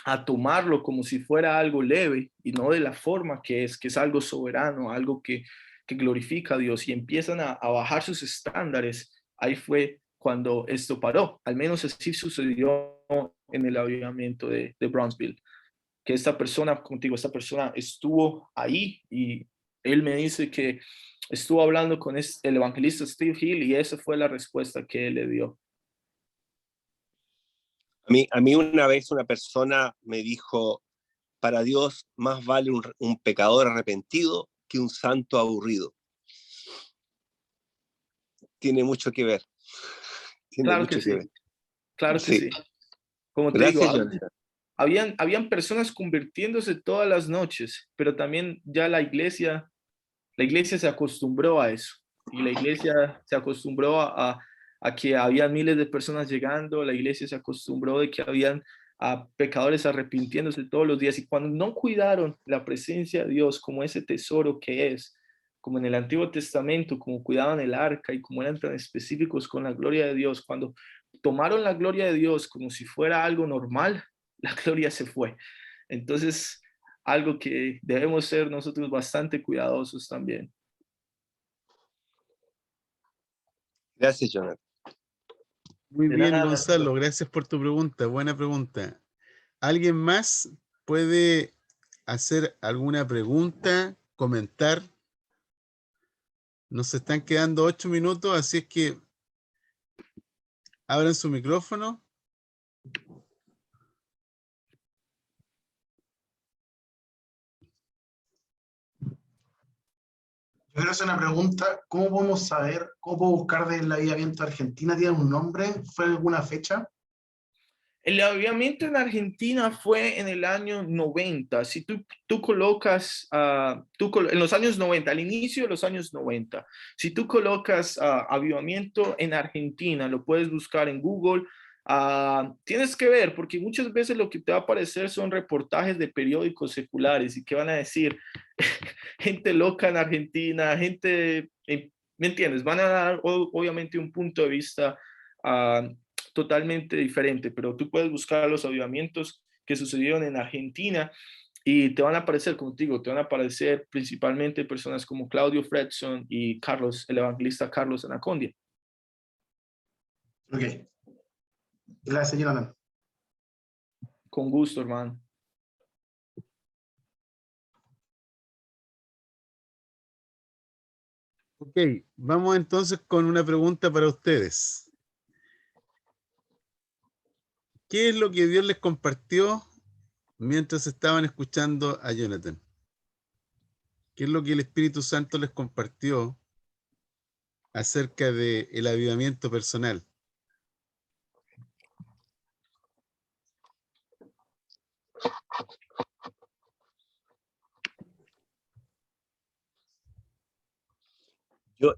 a tomarlo como si fuera algo leve y no de la forma que es algo soberano, algo que glorifica a Dios y empiezan a bajar sus estándares, ahí fue cuando esto paró. Al menos así sucedió en el avivamiento de Brownsville, que esta persona estuvo ahí y él me dice que estuvo hablando con el evangelista Steve Hill y esa fue la respuesta que él le dio. A mí una vez una persona me dijo, para Dios más vale un pecador arrepentido que un santo aburrido. Tiene mucho que ver. Tiene Claro mucho que que sí, ver. claro que Sí. sí. Como te digo, Gracias, Jonathan. habían personas convirtiéndose todas las noches, pero también ya la iglesia se acostumbró a eso. y la iglesia se acostumbró a que había miles de personas llegando, la iglesia se acostumbró de que habían a pecadores arrepintiéndose todos los días, y cuando no cuidaron la presencia de Dios como ese tesoro que es, como en el Antiguo Testamento, como cuidaban el arca y como eran tan específicos con la gloria de Dios, cuando tomaron la gloria de Dios como si fuera algo normal, la gloria se fue. Entonces, algo que debemos ser nosotros bastante cuidadosos también. Gracias, Jonathan. Muy De bien, nada, Gonzalo, gracias por tu pregunta. Buena pregunta. ¿Alguien más puede hacer alguna pregunta, comentar? Nos están quedando 8 minutos, así es que abran su micrófono. Yo quiero hacer una pregunta. ¿Cómo podemos saber, cómo puedo buscar del avivamiento de Argentina? ¿Tiene un nombre? ¿Fue alguna fecha? el avivamiento en Argentina fue en el año 90. Si tú colocas, en los años 90, al inicio de los años 90, si tú colocas avivamiento en Argentina, lo puedes buscar en Google. Tienes que ver, porque muchas veces lo que te va a aparecer son reportajes de periódicos seculares y que van a decir gente loca en Argentina, gente, ¿me entiendes? Van a dar obviamente un punto de vista totalmente diferente, pero tú puedes buscar los avivamientos que sucedieron en Argentina y te van a aparecer, como te digo, te van a aparecer principalmente personas como Claudio Fredson y Carlos, el evangelista Carlos Anacondia. Ok. Gracias, Jonathan. Con gusto, hermano. Ok, vamos entonces con una pregunta para ustedes. ¿Qué es lo que Dios les compartió mientras estaban escuchando a Jonathan? ¿Qué es lo que el Espíritu Santo les compartió acerca del avivamiento personal?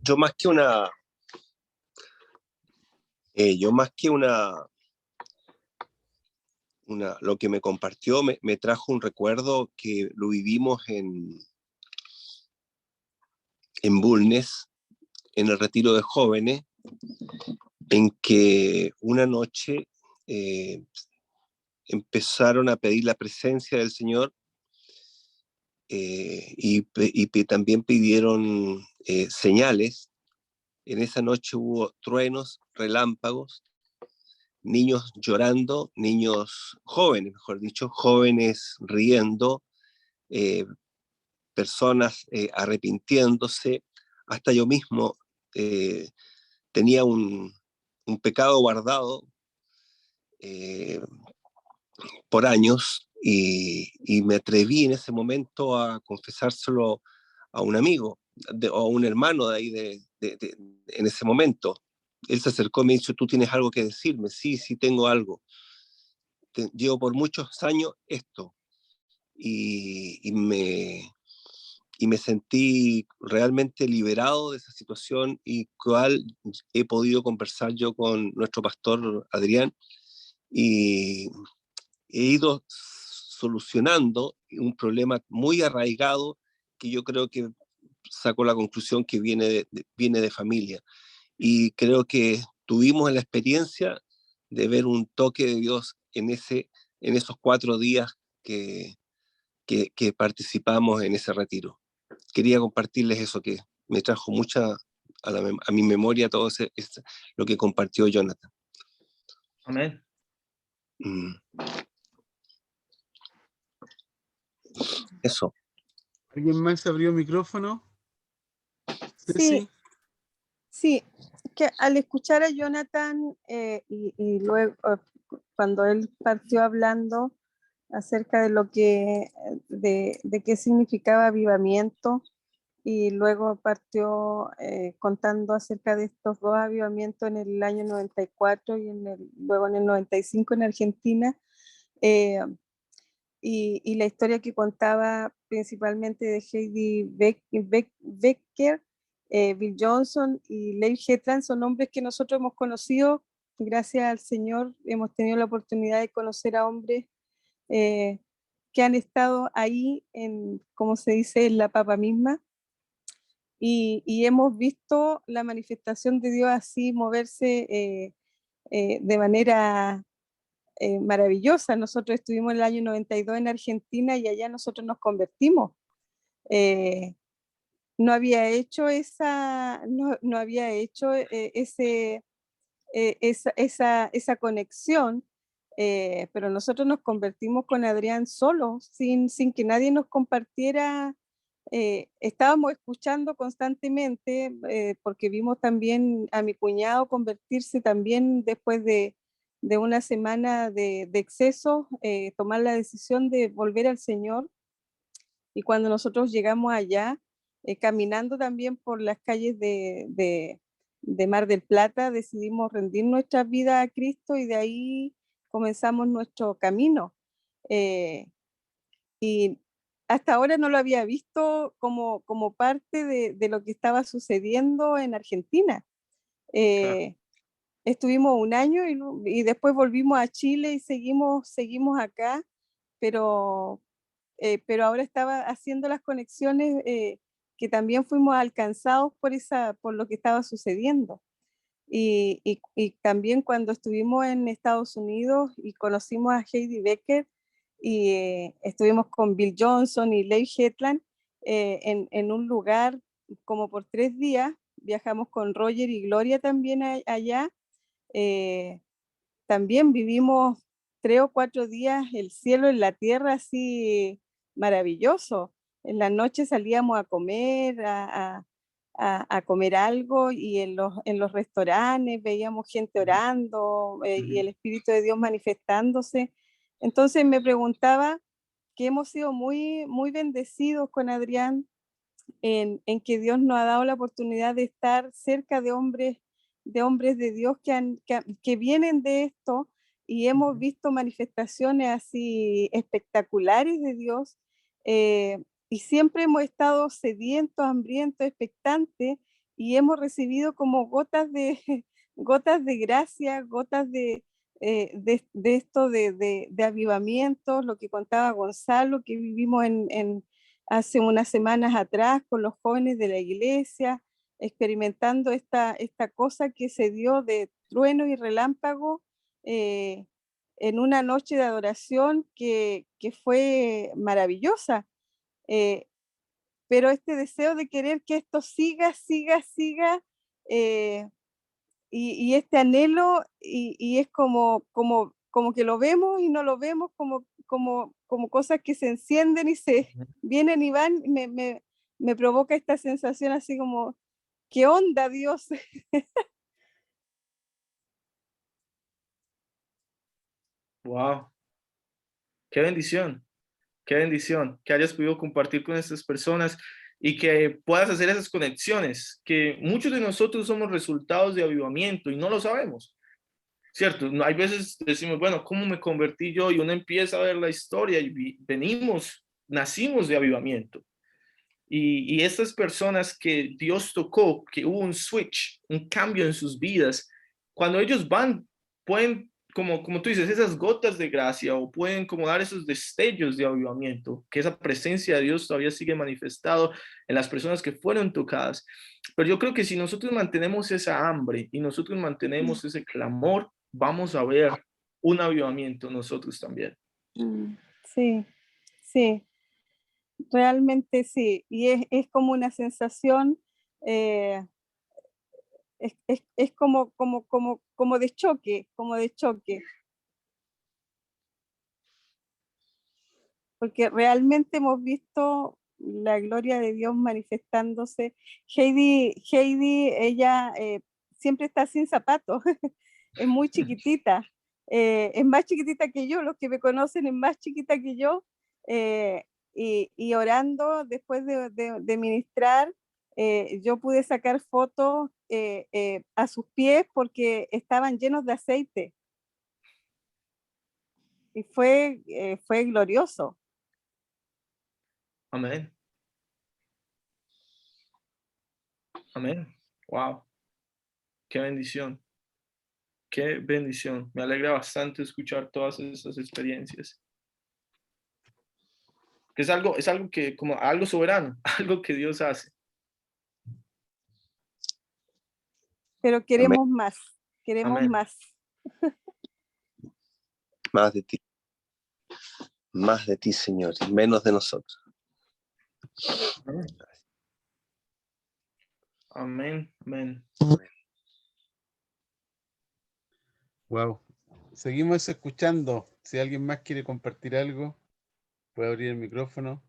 Yo más que una, lo que me compartió me trajo un recuerdo que lo vivimos en Bulnes, en el retiro de jóvenes, en que una noche empezaron a pedir la presencia del Señor y también pidieron señales. En esa noche hubo truenos, relámpagos, niños llorando, niños jóvenes, mejor dicho, jóvenes riendo, personas arrepintiéndose. Hasta yo mismo tenía un pecado guardado por años y me atreví en ese momento a confesárselo a un amigo o a un hermano de ahí en ese momento. Él se acercó y me dijo, ¿tú tienes algo que decirme? Sí, sí tengo algo. Llevo por muchos años esto y me sentí realmente liberado de esa situación y cual he podido conversar yo con nuestro pastor Adrián y he ido solucionando un problema muy arraigado que yo creo que saco la conclusión que viene de familia. Y creo que tuvimos la experiencia de ver un toque de Dios en esos 4 días que participamos en ese retiro. Quería compartirles eso que me trajo mucha a mi memoria todo lo que compartió Jonathan. Amén. Eso. ¿Alguien más abrió micrófono? Sí, sí, que al escuchar a Jonathan y luego cuando él partió hablando acerca de lo que de qué significaba avivamiento y luego partió contando acerca de estos dos avivamientos en el año 94 y luego en el 95 en Argentina, y la historia que contaba principalmente de Heidi Becker, Bill Johnson y Leif Hetland son hombres que nosotros hemos conocido. Gracias al Señor hemos tenido la oportunidad de conocer a hombres que han estado ahí, como se dice, en la papa misma. Y hemos visto la manifestación de Dios así moverse de manera maravillosa. Nosotros estuvimos en el año 92 en Argentina y allá nosotros nos convertimos. No había hecho no había hecho esa conexión, pero nosotros nos convertimos con Adrián solos, sin que nadie nos compartiera. Estábamos escuchando constantemente, porque vimos también a mi cuñado convertirse también después de una semana de exceso, tomar la decisión de volver al Señor. Y cuando nosotros llegamos allá, caminando también por las calles de Mar del Plata, decidimos rendir nuestra vida a Cristo y de ahí comenzamos nuestro camino. Y hasta ahora no lo había visto como parte de lo que estaba sucediendo en Argentina. Estuvimos un año y después volvimos a Chile y seguimos acá, pero ahora estaba haciendo las conexiones, que también fuimos alcanzados por lo que estaba sucediendo. Y también cuando estuvimos en Estados Unidos y conocimos a Heidi Becker y estuvimos con Bill Johnson y Leif Hetland en un lugar como por 3 días, viajamos con Roger y Gloria también allá. También vivimos 3 o 4 días el cielo en la tierra, así maravilloso. En la noche salíamos a comer, a comer algo, y en los restaurantes veíamos gente orando, y el Espíritu de Dios manifestándose. Entonces me preguntaba que hemos sido muy, muy bendecidos con Adrián en que Dios nos ha dado la oportunidad de estar cerca de hombres de Dios que vienen de esto, y hemos visto manifestaciones así espectaculares de Dios, y siempre hemos estado sedientos, hambrientos, expectantes, y hemos recibido como gotas de, gotas de gracia, gotas de esto de avivamiento, lo que contaba Gonzalo, que vivimos hace unas semanas atrás con los jóvenes de la iglesia, experimentando esta cosa que se dio de trueno y relámpago, en una noche de adoración que fue maravillosa. Eh, pero este deseo de querer que esto siga, eh, y este anhelo, y es como que lo vemos y no lo vemos, como cosas que se encienden y se vienen y van. Me provoca esta sensación así como, ¿qué onda, Dios? Wow, qué bendición que hayas podido compartir con estas personas y que puedas hacer esas conexiones, que muchos de nosotros somos resultados de avivamiento y no lo sabemos. ¿Cierto? Hay veces decimos, bueno, ¿cómo me convertí yo? Y uno empieza a ver la historia y nacimos de avivamiento. Y estas personas que Dios tocó, que hubo un switch, un cambio en sus vidas, cuando ellos pueden, como tú dices, esas gotas de gracia, o pueden como dar esos destellos de avivamiento, que esa presencia de Dios todavía sigue manifestado en las personas que fueron tocadas. Pero yo creo que si nosotros mantenemos esa hambre y nosotros mantenemos ese clamor, vamos a ver un avivamiento nosotros también. Sí, sí, realmente sí. Y es como una sensación, es como de choque, porque realmente hemos visto la gloria de Dios manifestándose. Heidi, ella siempre está sin zapatos, es muy chiquitita, es más chiquitita que yo, los que me conocen es más chiquita que yo, y orando después de ministrar, yo pude sacar fotos a sus pies porque estaban llenos de aceite, y fue glorioso. Amén. Amén. Wow. Qué bendición. Qué bendición. Me alegra bastante escuchar todas esas experiencias. Que es algo que, como algo soberano, algo que Dios hace. Pero queremos más, queremos Amén. más. Más de ti, Señor, y menos de nosotros. Amén. Amén. Wow. Seguimos escuchando. Si alguien más quiere compartir algo, puede abrir el micrófono.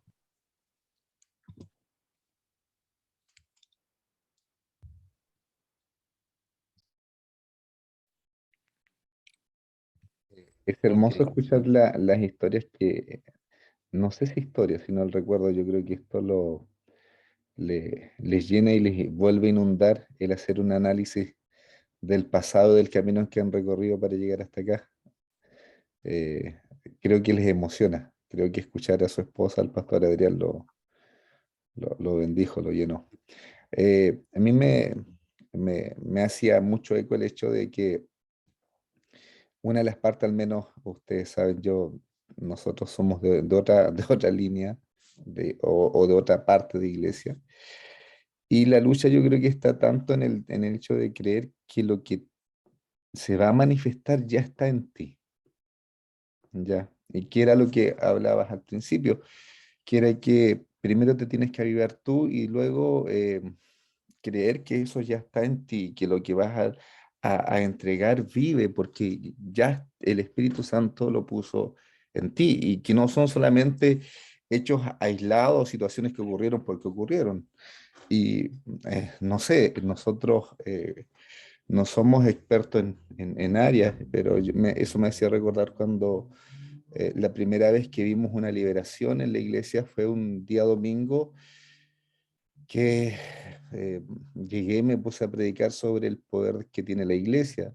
Es hermoso Ok. escuchar las historias que, no sé si historias, sino el recuerdo. Yo creo que esto les llena y les vuelve a inundar el hacer un análisis del pasado, del camino que han recorrido para llegar hasta acá. Eh, Creo que les emociona. Creo que escuchar a su esposa, al pastor Adrián, lo bendijo, lo llenó. A mí me hacía mucho eco el hecho de que una de las partes, al menos ustedes saben, nosotros somos de otra línea o de otra parte de iglesia. Y la lucha yo creo que está tanto en el hecho de creer que lo que se va a manifestar ya está en ti. ¿Ya? Y que era lo que hablabas al principio, que era que primero te tienes que avivar tú y luego creer que eso ya está en ti, que lo que vas a entregar vive, porque ya el Espíritu Santo lo puso en ti y que no son solamente hechos aislados, situaciones que ocurrieron porque ocurrieron. Y no sé, nosotros no somos expertos en áreas, pero eso me hacía recordar cuando la primera vez que vimos una liberación en la iglesia fue un día domingo que llegué, me puse a predicar sobre el poder que tiene la iglesia.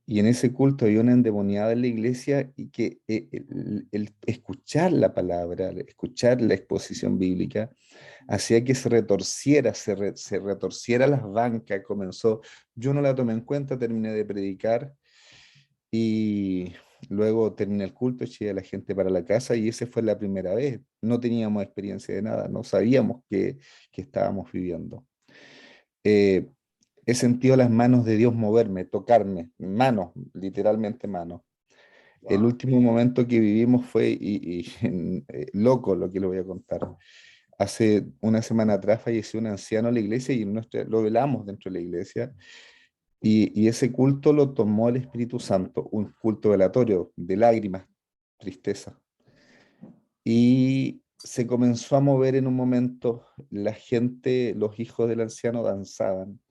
Y en ese culto había una endemoniada en la iglesia y que el escuchar la palabra, el escuchar la exposición bíblica, hacía que se retorciera las bancas, comenzó, yo no la tomé en cuenta, terminé de predicar y luego terminé el culto, eché a la gente para la casa y esa fue la primera vez. No teníamos experiencia de nada, no sabíamos que estábamos viviendo. Eh, He sentido las manos de Dios moverme, tocarme, manos, literalmente manos. El último momento que vivimos fue loco lo que le voy a contar. Hace una semana atrás falleció un anciano en la iglesia y lo velamos dentro de la iglesia. Y ese culto lo tomó el Espíritu Santo, un culto velatorio de lágrimas, tristeza. Y se comenzó a mover en un momento, la gente, los hijos del anciano danzaban,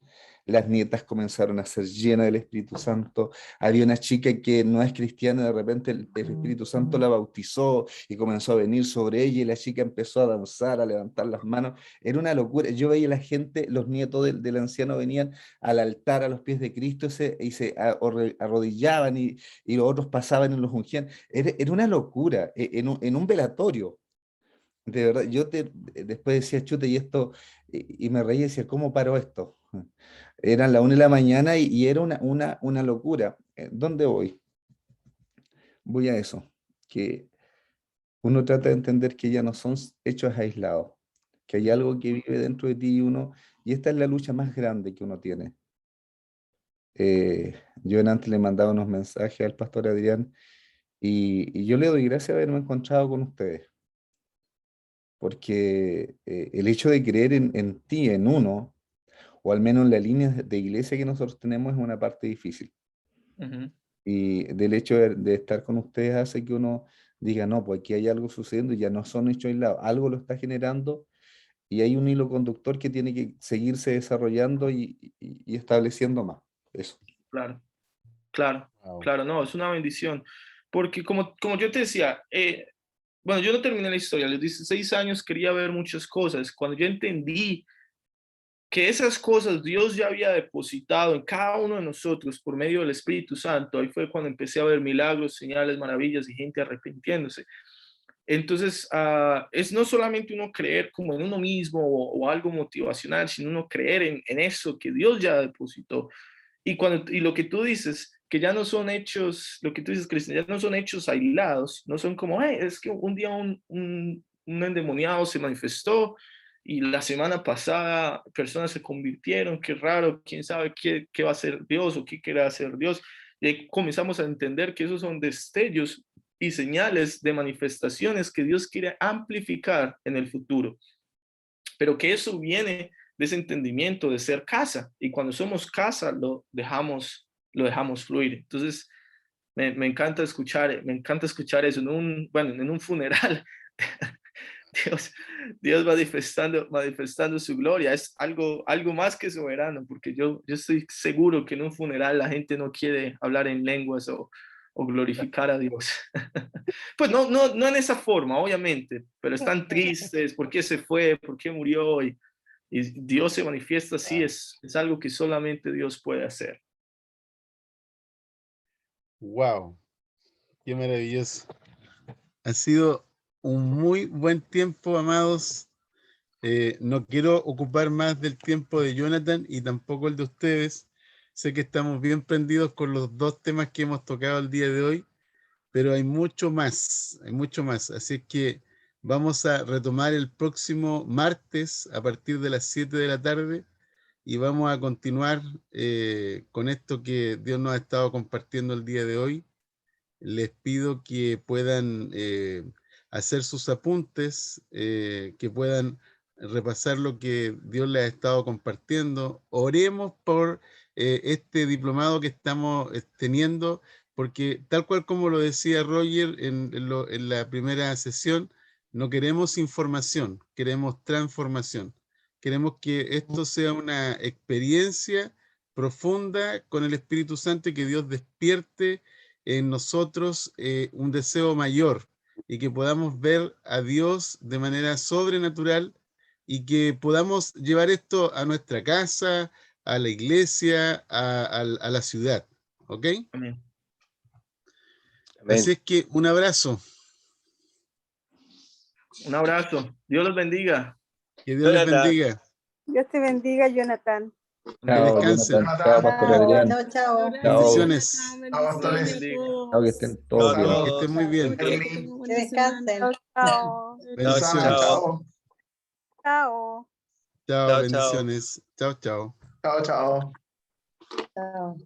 las nietas comenzaron a ser llenas del Espíritu Santo. Había una chica que no es cristiana, de repente el Espíritu Santo la bautizó y comenzó a venir sobre ella y la chica empezó a danzar, a levantar las manos. Era una locura. Yo veía a la gente, los nietos del anciano venían al altar a los pies de Cristo y se arrodillaban y los otros pasaban y los ungían. Era una locura, en un velatorio. De verdad, después decía, chute, y esto, y me reía y decía, ¿cómo paró esto? Eran la 1 de la mañana y era una locura. ¿Dónde voy? Voy a eso, que uno trata de entender que ya no son hechos aislados, que hay algo que vive dentro de ti y esta es la lucha más grande que uno tiene. Yo antes le mandaba unos mensajes al pastor Adrián y yo le doy gracias de haberme encontrado con ustedes, porque el hecho de creer en ti, en uno, o al menos en la línea de iglesia que nosotros tenemos, es una parte difícil. Ujú. Y del hecho de estar con ustedes hace que uno diga, no, pues aquí hay algo sucediendo y ya no son hechos aislados, algo lo está generando y hay un hilo conductor que tiene que seguirse desarrollando y estableciendo más. Eso. Claro, claro, Wow. claro, no, es una bendición. Porque como yo te decía, bueno, yo no terminé la historia, a los 16 años quería ver muchas cosas. Cuando yo entendí que esas cosas Dios ya había depositado en cada uno de nosotros por medio del Espíritu Santo, ahí fue cuando empecé a ver milagros, señales, maravillas y gente arrepintiéndose. Entonces, es no solamente uno creer como en uno mismo o algo motivacional, sino uno creer en eso que Dios ya depositó. Y lo que tú dices, que ya no son hechos, lo que tú dices, Cristian, ya no son hechos aislados, no son como, hey, es que un día un endemoniado se manifestó y la semana pasada personas se convirtieron, qué raro, quién sabe qué va a hacer Dios o qué quiere hacer Dios. Y ahí comenzamos a entender que esos son destellos y señales de manifestaciones que Dios quiere amplificar en el futuro. Pero que eso viene de ese entendimiento de ser casa, y cuando somos casa lo dejamos fluir. Entonces, me encanta escuchar eso en un funeral. Dios manifestando su gloria. Es algo más que soberano, porque yo estoy seguro que en un funeral la gente no quiere hablar en lenguas o glorificar a Dios. Pues no en esa forma, obviamente, pero están tristes, ¿por qué se fue? ¿Por qué murió? Y Dios se manifiesta así, es algo que solamente Dios puede hacer. Wow, qué maravilloso. Ha sido un muy buen tiempo, amados. No quiero ocupar más del tiempo de Jonathan y tampoco el de ustedes. Sé que estamos bien prendidos con los dos temas que hemos tocado el día de hoy, pero hay mucho más, Así que vamos a retomar el próximo martes a partir de las 7 de la tarde y vamos a continuar con esto que Dios nos ha estado compartiendo el día de hoy. Les pido que puedan hacer sus apuntes, que puedan repasar lo que Dios les ha estado compartiendo. Oremos por este diplomado que estamos teniendo, porque tal cual como lo decía Roger en la primera sesión, no queremos información, queremos transformación. Queremos que esto sea una experiencia profunda con el Espíritu Santo y que Dios despierte en nosotros un deseo mayor y que podamos ver a Dios de manera sobrenatural y que podamos llevar esto a nuestra casa, a la iglesia, a la ciudad. ¿Ok? Amén. Así es que un abrazo. Un abrazo. Dios los bendiga. Que Dios les bendiga. Dios te bendiga, Jonathan. Que Chao, descansen. Jonathan. Chao, Pastor Adrián. Chao, chao. Bendiciones. Chao, que estén todos bien. Que estén muy bien. Que descansen. Chao. Bendiciones. Chao. Chao. Chao, bendiciones. Chao, chao. Chao, chao. Chao.